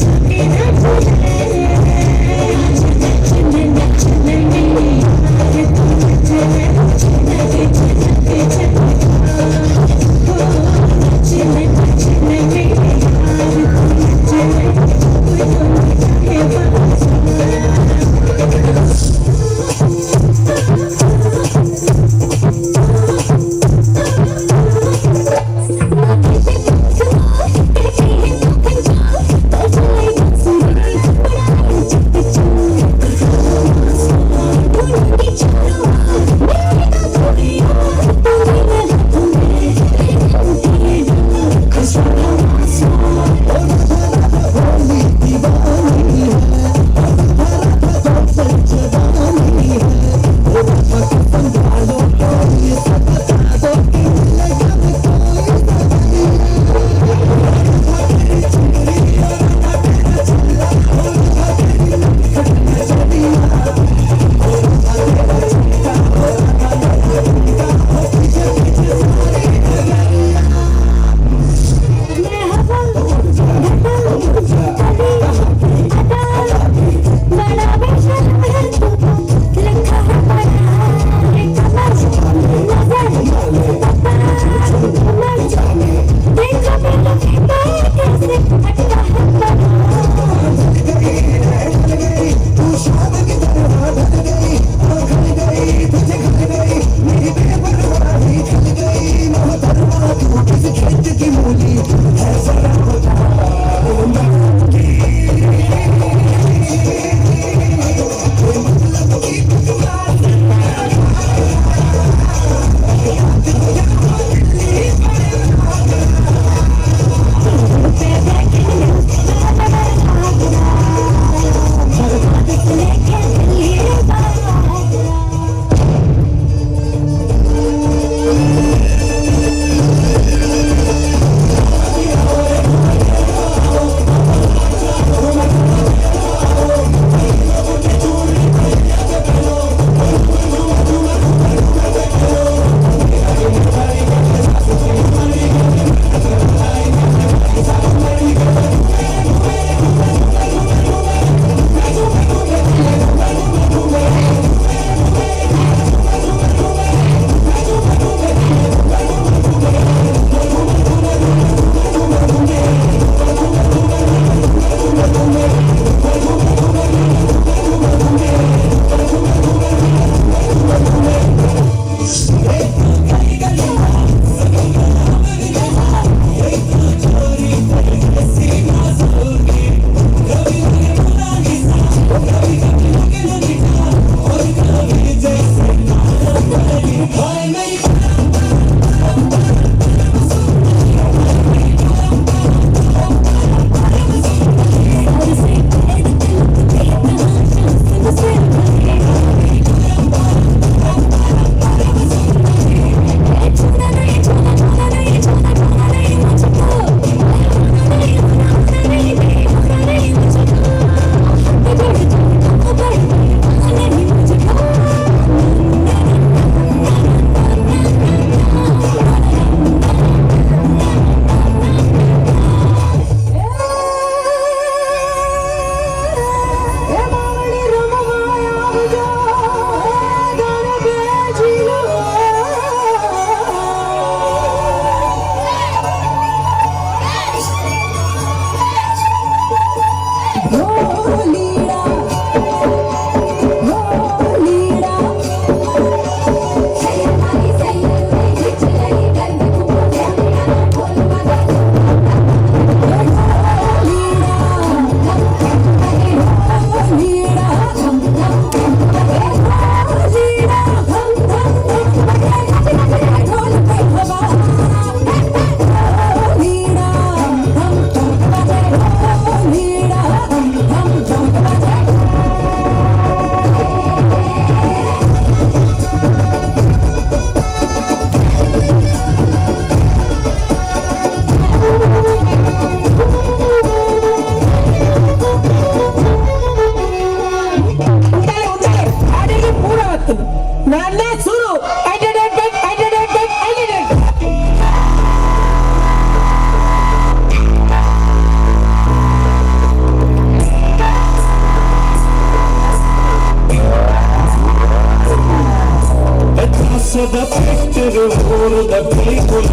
S5: da pettere oro da piccolo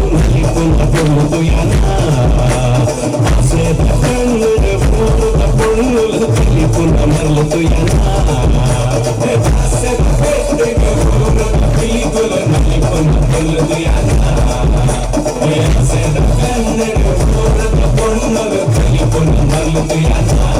S5: con la pollo yana se da prendere oro da pollo con la marlo yana se da pettere oro da piccolo con la pollo yana se da prendere oro da pollo con la marlo yana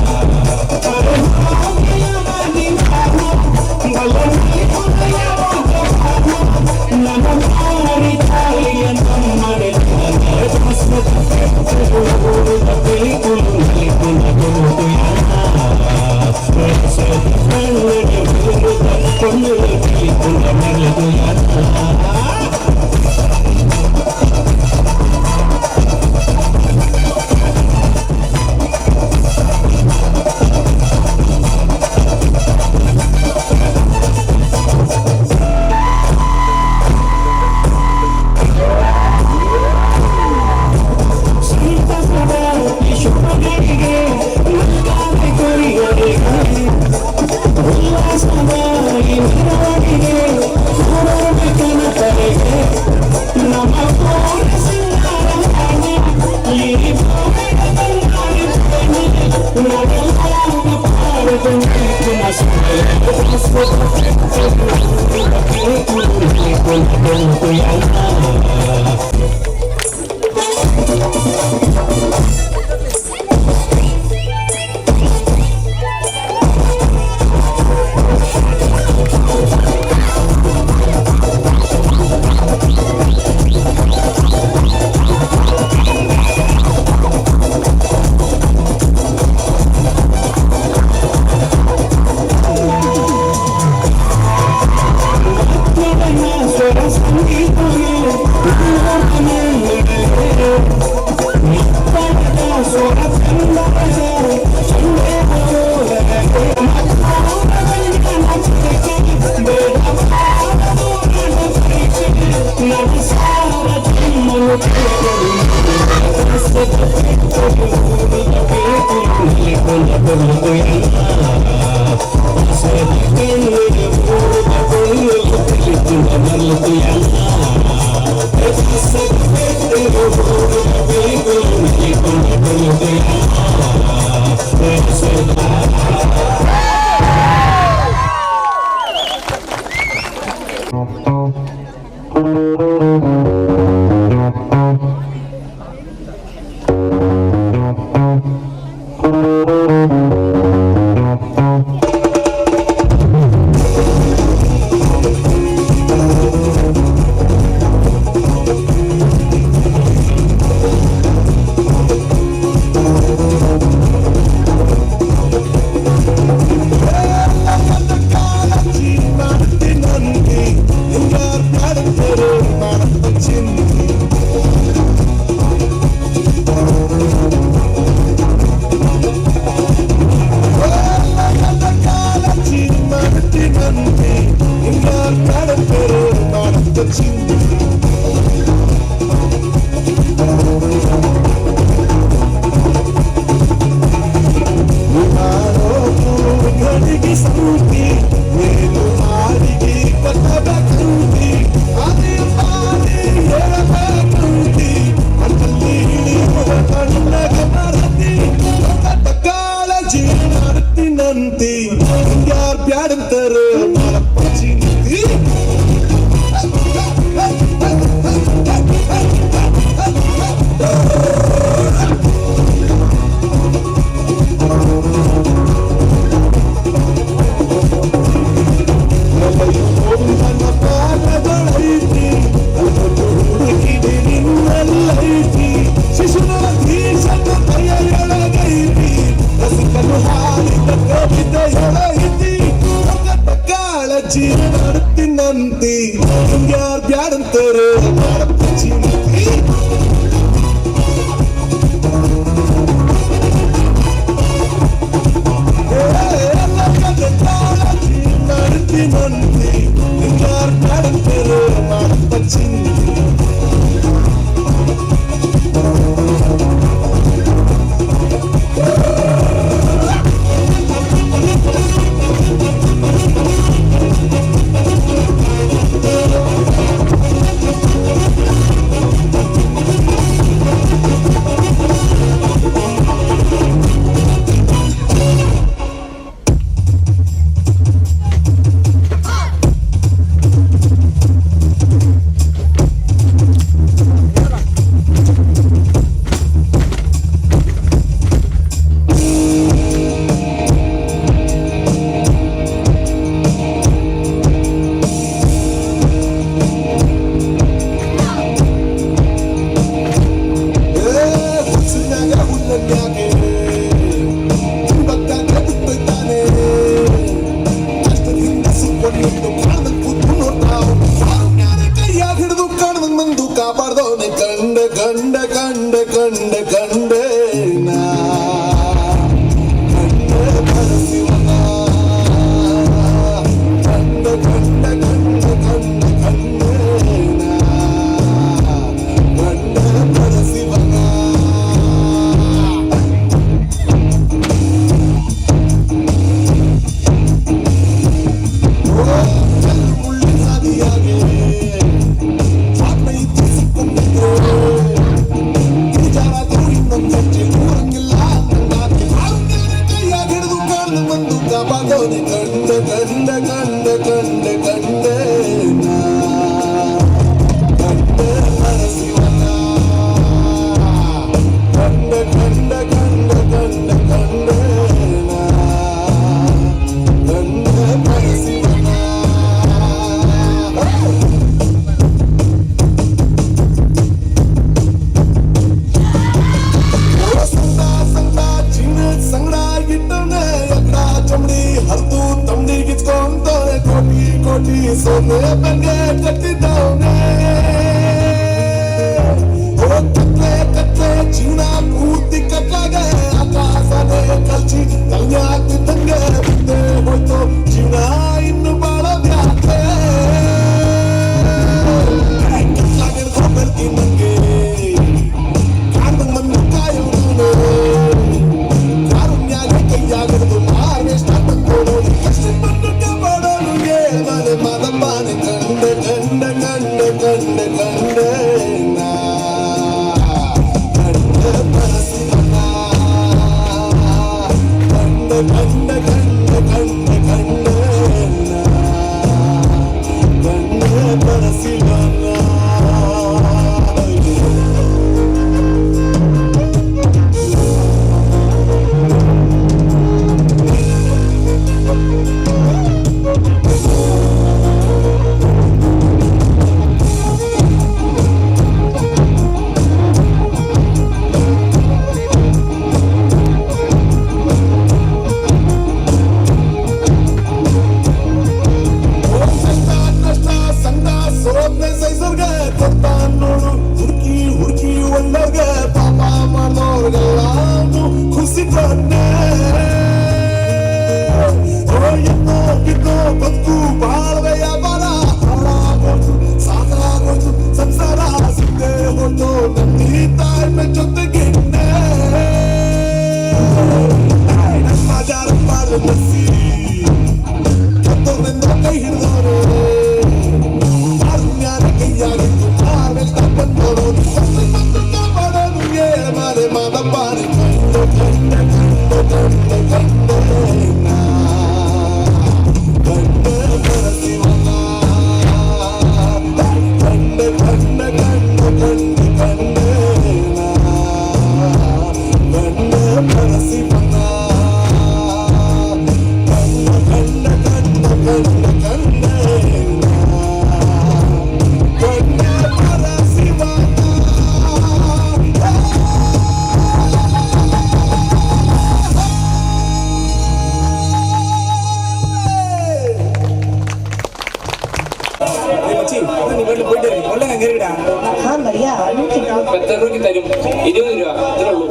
S4: പെട്ടെന്ന് തരും 20 രൂപ ഇത്രേ ഉള്ളൂ.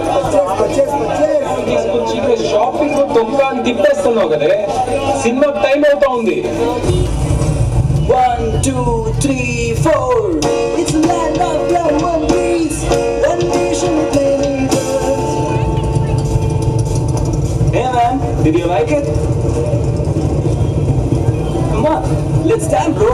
S4: Shopping తొక్క తిప్పేస్తాను ఒకదే cinema time అవుతా ఉంది.
S8: 1 2 3 4 It's a land of lemon trees and nation with many birds. Hey man, did you like it? Come on, let's dance, bro.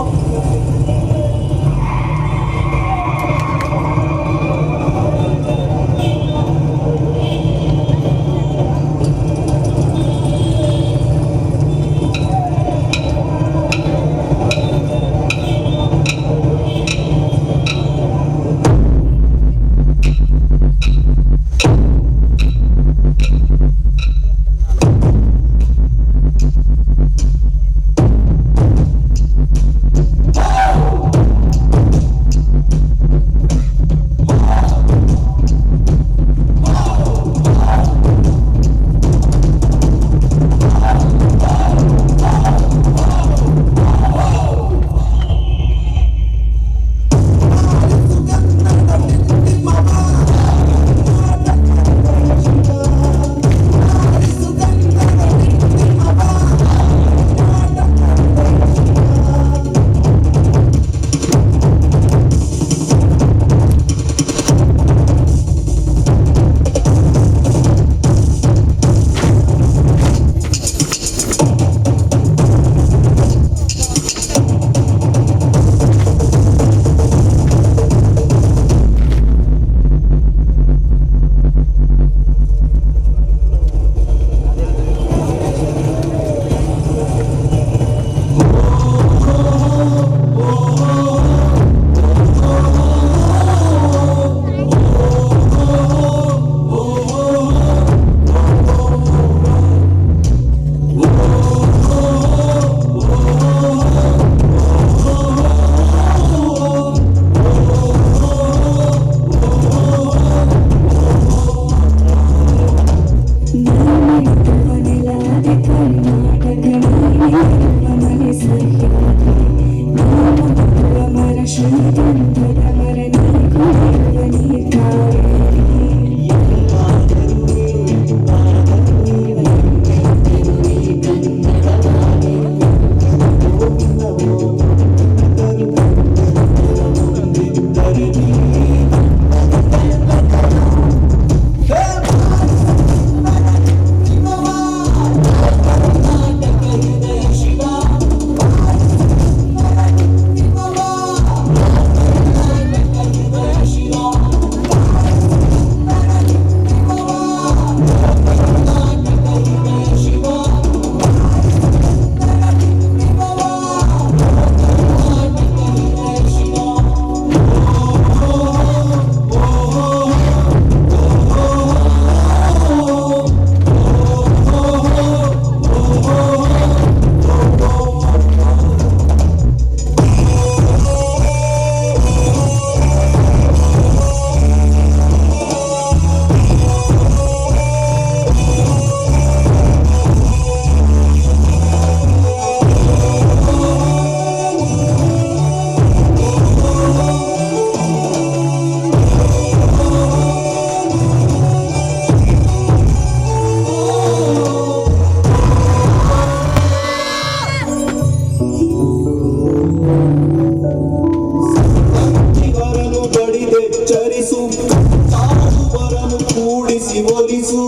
S5: ತೋರಿಸು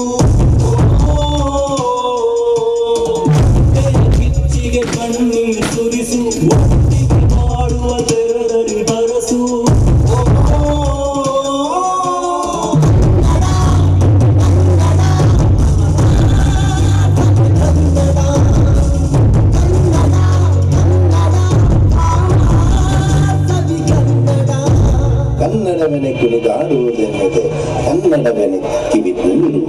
S5: ಕಿಚ್ಚಿಗೆ ಕಣ್ಣೀರು ಸುರಿಸು ಒಟ್ಟಿಗೆ ಮಾಡುವ ತೆರದಲ್ಲಿ ಬರಸು
S9: ಕನ್ನಡವೆನೆ ಕುಣಿದಾಡುವುದೆನ್ನದೆ ಕನ್ನಡವೆನೆ ಕಿವಿ ಬೀಳುವುದು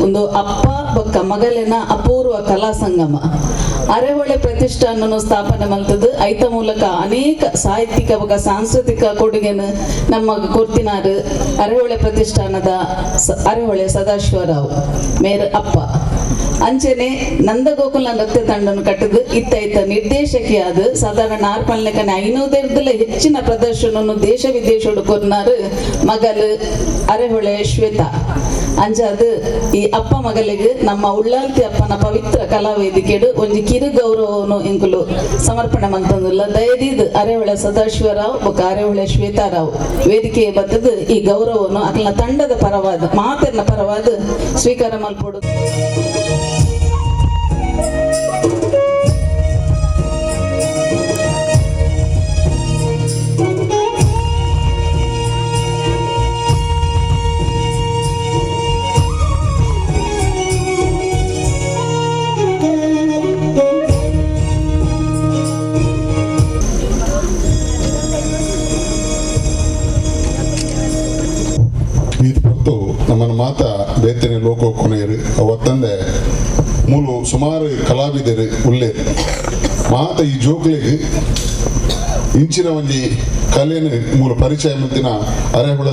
S10: ಒಂದು ಅಪ್ಪ ಬೊಕ್ಕ ಮಗಲಿನ ಅಪೂರ್ವ ಕಲಾ ಸಂಗಮ ಅರೆಹೊಳೆ ಪ್ರತಿಷ್ಠಾನವನ್ನು ಸ್ಥಾಪನೆ ಮಲ್ತದ್ದು ಐತ ಮೂಲಕ ಅನೇಕ ಸಾಹಿತ್ಯಿಕ ಬೊಕ್ಕ ಸಾಂಸ್ಕೃತಿಕ ಕೊಡುಗೆನು ನಮ್ಮ ಕೊರ್ತಿನಾರು ಅರೆಹೊಳೆ ಪ್ರತಿಷ್ಠಾನದ ಅರೆಹೊಳೆ ಸದಾಶಿವರಾವ್ ಮೇರ್ ಅಪ್ಪ ಅಂಚನೆ ನಂದಗೋಕುಲ ನೃತ್ಯ ತಂಡವನ್ನು ಕಟ್ಟಿದ್ದು ಇತ್ತ ನಿರ್ದೇಶಕಿಯಾದ ಸಾಧಾರಣ 500 ಹೆಚ್ಚಿನ ಪ್ರದರ್ಶನವನ್ನು ದೇಶ ವಿದೇಶೋಡು ಕೊರ್ನಾರು ಮಗಲು ಅರೆಹೊಳೆ ಶ್ವೇತಾ ಅಂಚಾದು ಈ ಅಪ್ಪ ಮಗಲಿಗೆ ನಮ್ಮ ಉಳ್ಳಾಲ್ತಿ ಅಪ್ಪನ ಪವಿತ್ರ ಕಲಾವೇದಿಕೆಡು ಒಂದು ಕಿರು ಗೌರವವನ್ನು ಎಂಕುಲು ಸಮರ್ಪಣೆ ಮಂತಂದುಲ್ಲ ದಯದಿದು ಅರೆಹೊಳೆ ಸದಾಶಿವರಾವ್ ಬೊಕ್ಕ ಅರೆಹೊಳೆ ಶ್ವೇತಾರಾವ್ ವೇದಿಕೆಗೆ ಬತ್ತದು ಈ ಗೌರವವನ್ನು ಅಕಲ್ನ ತಂಡದ ಪರವಾದ ಮಾತೆರ್ನ ಪರವಾದ ಸ್ವೀಕಾರ ಮಲ್ಪೊಡು.
S11: ನಮ್ಮನ್ನು ಮಾತ ಬೇತನೆ ಲೋಕ ಕೊನೆಯರು ಅವತ್ತಂದೆ ಮೂಲು ಸುಮಾರು ಕಲಾವಿದರು ಉಳ್ಳೇರು ಮಾತ ಈ ಜೋಕ್ಲಿಗೆ ಇಂಚಿನ ಒಂಜಿ ಕಲೆಯನ್ನು ಮೂಲ ಪರಿಚಯ ಮುಂದಿನ ಅರೆಹೊಳ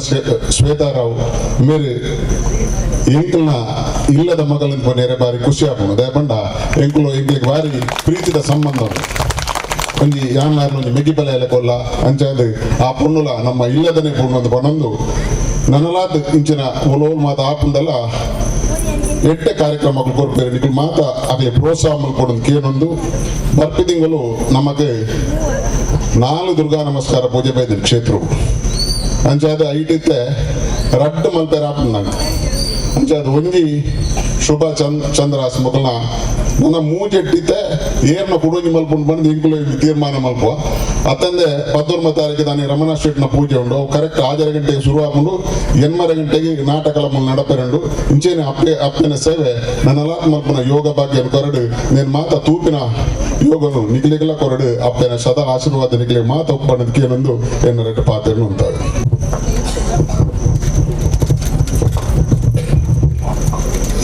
S11: ಶ್ವೇತಾರಾವ್ ಮೇರೆ ಎಂಕಲ್ನ ಇಲ್ಲದ ಮಗಳಂತ ನೇರೆ ಬಾರಿ ಖುಷಿ ಆಗೋಣ ದಯಪಂಡ ಎಂಕ್ಲಿಗೆ ಬಾರಿ ಪ್ರೀತಿದ ಸಂಬಂಧ ಒಂಜಿ ಯಾನ್ಲಾರ್ನ ಒಂಜಿ ಮೆಗ್ಗಿ ಬಲೆಯಲ್ಲ ಕೊಲ್ಲ ಅಂಚಾದ ಆ ಪೊಣ್ಣುಲ ನಮ್ಮ ಇಲ್ಲದನೆ ಪೊಣ್ಣು ಪಣಂದು ನನಲಾದ ಇಂಚಿನ ಒಲೋಲ್ ಮಾತ ಆಪಂದಲ್ಲ ಎಟ್ಟೆ ಕಾರ್ಯಕ್ರಮಗಳು ಕೊರ್ಪೇರು ನಿಖಿಲ್ ಮಾತ ಅದೇ ಪ್ರೋತ್ಸಾಹ ಮಲ್ಪೊಂದು ಕೇನೊಂದು ಬರ್ಪಿದಿಂಗಲು ನಮಗೆ 4 ದುರ್ಗಾ ನಮಸ್ಕಾರ ಪೂಜೆ ಬೈದ ಕ್ಷೇತ್ರವು ಅಂಚಾದ ಐಟಿತ್ತೆ ರಡ್ಡು ಮಲ್ಪೇರ ಆಪಂದಂಗ ಅಂಚಾದ ಒಂಜಿ ಶುಭ ಚಂದ್ರಾಸ ಮೊದಲ ನನ್ನ ಮೂಜೆಟ್ಟಿತ್ತೆ ಏರ್ನ ಕುಡೋಂಜಿ ಮಲ್ಪುಂಡು ಬಂದು ಇಂಕುಲು ತೀರ್ಮಾನ ಮಲ್ಪುವ ಅತ್ತಂದೆ 19 ತಾರೀಕು ದಾನಿ ರಮಣ ಸ್ಟ್ರೀಟ್ನ ಪೂಜೆ ಉಂಡು ಕರೆಕ್ಟ್ 6 ಗಂಟೆಗೆ ಶುರು ಆಪುಂಡು 8 ಗಂಟೆಗೆ ನಾಟಕಲ ನಡಪೆರಂಡು ಇಂಚೇನೆ ಅಪ್ಪನ ಸೇವೆ ನನ್ನೆಲ್ಲ ಮಲ್ಪುನ ಯೋಗ ಭಾಗ್ಯ ಕೊರಡು నేను ಮಾತ ತೂಪಿನ ಯೋಗನು ನಿಖಿಲಿಗೆಲ್ಲ ಕೊರಡು ಅಪ್ಪನ ಸದಾ ಆಶೀರ್ವಾದ ನಿಖಿಲಿಗೆ ಮಾತ ಒಪ್ಪಣದಕ್ಕೆ ಏನೊಂದು ಏನು ರೆಟ್ಟು ಪಾತ್ರೆಯನ್ನು ಉಂಟಾಗ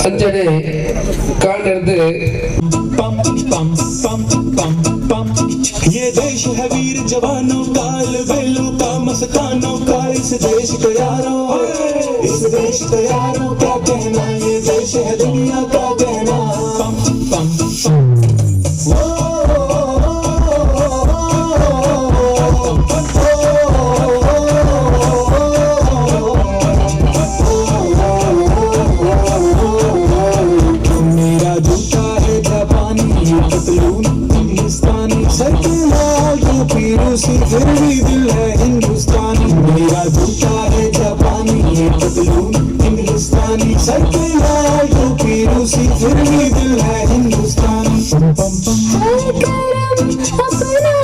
S4: ಅಂಚನೆ ಕಾಣಿರ್ದು
S5: पम पम पम पम पम ये देश है वीर जवानों का अलबेलों का मस्तानों का इस देश का यारों क्या कहना ये देश है दुनिया का कहना पम पम पम मेरा जूता
S3: पतलून हिंदुस्तानी सर पे लाल टोपी रूसी फिर भी दिल है हिंदुस्तानी मेरा जूता है जापानी ये पतलून हिंदुस्तानी सर पे लाल टोपी रूसी फिर भी दिल है हिंदुस्तानी पम पम
S7: अपना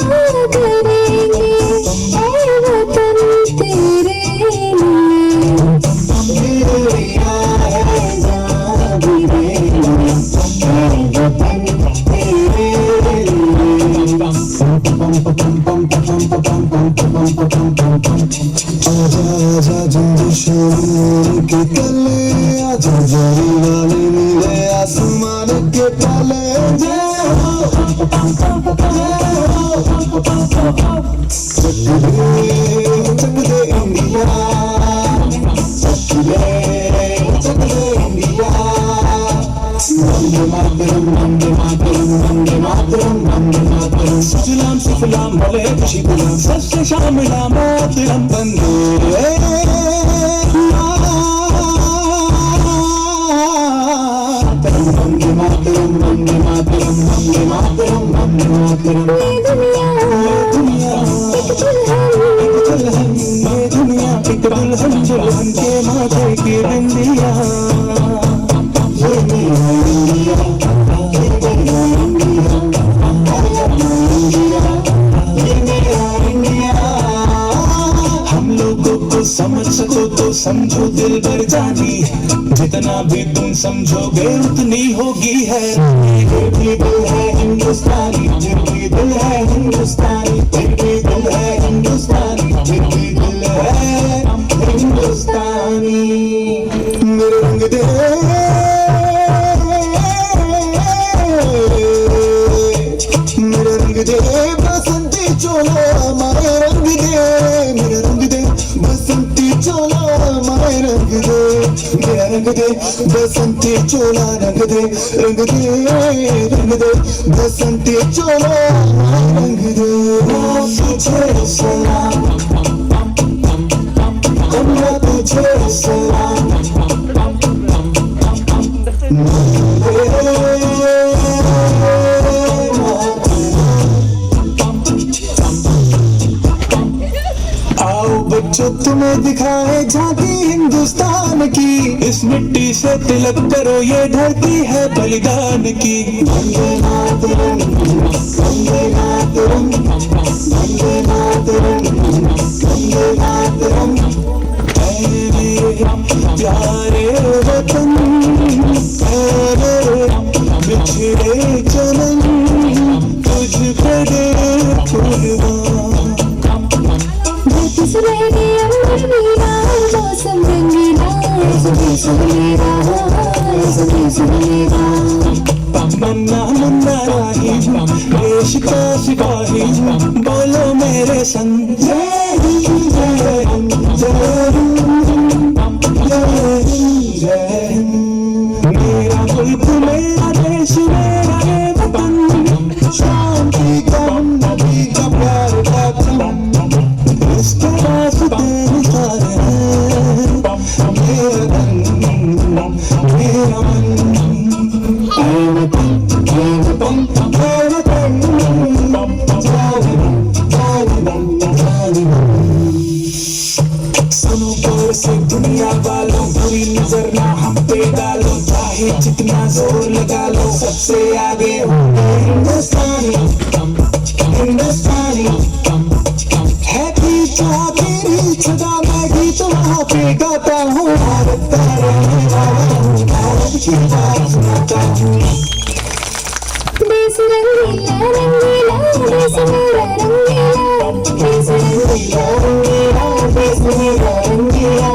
S7: करेंगे ऐ वतन तेरे
S3: आजा जंदूशों के तले आजा जारी वाले नीले आसमान के तले चक दे इंडिया चक दे इंडिया वंदे मातरम वंदे मातरम वंदे मातरम वंदे मातरम सुजलाम सुफलाम भले खुशी गुलाम सस्य श्यामला मातरम वंदे वंदे मातरम वंदे मातरम वंदे मातरम वंदे मातरम ये दुनिया एक दुल्हन दुल्हन के माथे की बिंदिया हम लोगों को समझ सको तो समझो दिल भर जानी जितना भी तुम समझोगे उतनी होगी है फिर भी दिल है हिंदुस्तानी फिर भी दिल है हिंदुस्तानी फिर भी दिल है हिंदुस्तानी फिर भी दिल है हिंदुस्तानी मेरे रंग दे मेरे रंग दे बसंती चोला हमारे रंग दे मेरे रंग दे बसंती चोला हमारे रंग दे मेरा रंग दे बसंती चोला रंग दे रंग दे रंग दे बसंती चोला रंग दे तुझे सलाम अल्लाह तुझे सलाम आओ बच्चों तुम्हें दिखाए झांकी हिंदुस्तान की इस मिट्टी से तिलक करो ये धरती है बलिदान की वंदे मातरम वंदे मातरम वंदे मातरम वंदे मातरम ऐ मेरे प्यारे वतन ऐ मेरे बिछड़े चमन तुझ पे दे कुर्बान
S7: सुनहरी अंबर नीला मौसम रंगीला ज़मीं सुनहरा ज़मीं सुनहरा
S3: मन्ना मन्ना राही देश का सिपाही बोलो मेरे संग जय हिंद जय हिंद जय हिंद जय हिंद जय हिंद मेरा मुल्क मेरा देश मेरा ये वतन शांति का नबी का प्यार का चमन इसके रास्ते निसार हैं मेरा धन मेरा मन ऐ वतन सुनो गौर से दुनिया वालों बुरी नजर ना हम पे डालो चाहे जितना जोर लगा लो सबसे आगे हिंदुस्तानी हिंदुस्तानी है गीत मेरी सदा मैं गीत वहाँ पे गाता हूँ भारत का रहने वाला हूँ भारत की बात सुनाता हूँ
S7: देश रंगीला रंगीला देश मेरा रंगीला देश रंगीला रंगीला देश मेरा रंगीला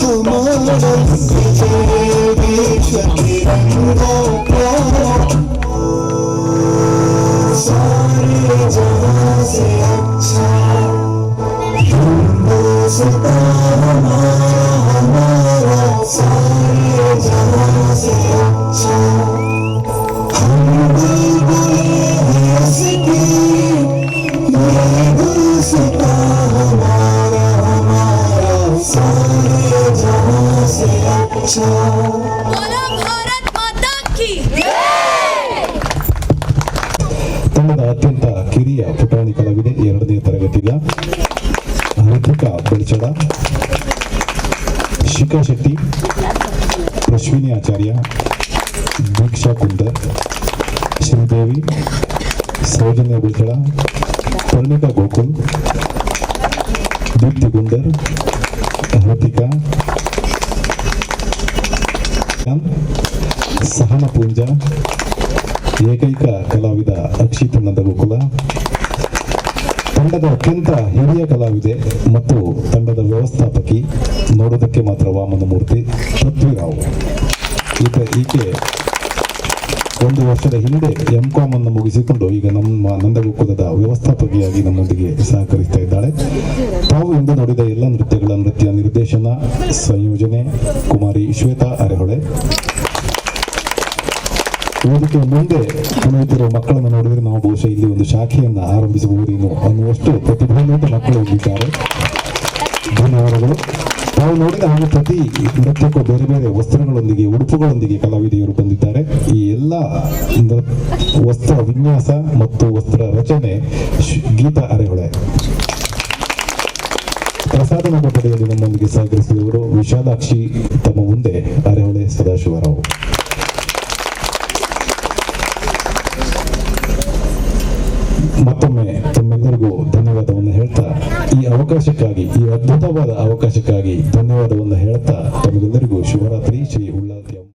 S3: हमारा विश्व तिरंगा प्यारा सारे जहां से अच्छा हिंदुस्तान हमारा सारे जहां से अच्छा हम बुलबुल हैं इसकी ये गुलसितां हमारा सारे जहां से अच्छा बच्चा ತಂಡದ ಅತ್ಯಂತ ಕಿರಿಯ ಪುಟಾಣಿ ಕಲಾವಿದೆ 2ನೇ ತರಗತಿಯ ಹೃತಿಕಾ ಬೆಳ್ಚಡ, ಶಿಖಾ ಶೆಟ್ಟಿ, ಅಶ್ವಿನಿ ಆಚಾರ್ಯ, ದೀಕ್ಷಾ ಕುಂದರ್, ಶ್ರೀದೇವಿ, ಸೌಜನ್ಯ ಬೆಳ್ಚಡ, ಪರ್ಣಿಕಾ ಗೋಕುಲ್, ದೀಪ್ತಿ ಗುಂಡರ್, ಹೃತಿಕಾ, ಸಹನ ಪೂಂಜ, ಏಕೈಕ ಕಲಾವಿದ ಅಕ್ಷಿತ್ ನಂದಗೋಕುಲ, ತಂಡದ ಅತ್ಯಂತ ಹಿರಿಯ ಕಲಾವಿದೆ ಮತ್ತು ತಂಡದ ವ್ಯವಸ್ಥಾಪಕಿ, ನೋಡೋದಕ್ಕೆ ಮಾತ್ರ ವಾಮನ ಮೂರ್ತಿ, ಪೃಥ್ವಿರಾವ್. ಈಕೆ 1 ವರ್ಷದ ಹಿಂದೆ M.Com ಅನ್ನು ಮುಗಿಸಿಕೊಂಡು ಈಗ ನಮ್ಮ ನಂದಗೋಕುಲದ ವ್ಯವಸ್ಥಾಪಕಿಯಾಗಿ ನಮ್ಮೊಂದಿಗೆ ಸಹಕರಿಸ್ತಾ ಇದ್ದಾಳೆ. ತಾವು ಇಂದು ನೋಡಿದ ಎಲ್ಲ ನೃತ್ಯಗಳ ನೃತ್ಯ ನಿರ್ದೇಶನ ಸಂಯೋಜನೆ ಕುಮಾರಿ ಶ್ವೇತಾ ಅರೆಹೊಳೆ. ವೇದಿಕೆ ಮುಂದೆ ಕುಣಿಯುತ್ತಿರುವ ಮಕ್ಕಳನ್ನು ನೋಡಿದರೆ ನಾವು ಬಹುಶಃ ಇಲ್ಲಿ ಒಂದು ಶಾಖೆಯನ್ನು ಆರಂಭಿಸಬಹುದೇನೋ ಅನ್ನುವಷ್ಟು ಪ್ರತಿಭಾನ್ವಿತ ಮಕ್ಕಳು ಇಲ್ಲಿದ್ದಾರೆ. ಧನ್ಯವಾದಗಳು. ನಾವು ನೋಡಿದ ಹಾಗೆ ಪ್ರತಿ ನೃತ್ಯಕ್ಕೂ ಬೇರೆ ಬೇರೆ ವಸ್ತ್ರಗಳೊಂದಿಗೆ ಉಡುಪುಗಳೊಂದಿಗೆ ಕಲಾವಿದೆಯರು ಬಂದಿದ್ದಾರೆ. ಈ ಎಲ್ಲ ವಸ್ತ್ರ ವಿನ್ಯಾಸ ಮತ್ತು ವಸ್ತ್ರ ರಚನೆ ಗೀತಾ ಅರೆಹೊಳೆ. ಪ್ರಸಾದನ ಕೊಠಡಿಯಲ್ಲಿ ನಮ್ಮೊಂದಿಗೆ ಸಹಕರಿಸಿದವರು ವಿಶಾಲಾಕ್ಷಿ ತಮ್ಮ ಮುಂದೆ ಅರೆಹೊಳೆ ಸದಾಶಿವರಾವ್. ಮತ್ತೊಮ್ಮೆ ತಮ್ಮೆಲ್ಲರಿಗೂ ಧನ್ಯವಾದವನ್ನು ಹೇಳ್ತಾ ಈ ಅದ್ಭುತವಾದ ಅವಕಾಶಕ್ಕಾಗಿ ಧನ್ಯವಾದವನ್ನು ಹೇಳ್ತಾ ತಮಗೆಲ್ಲರಿಗೂ ಶುಭರಾತ್ರಿ. ಶ್ರೀ ಉಳ್ಳಾಲ್ತಿ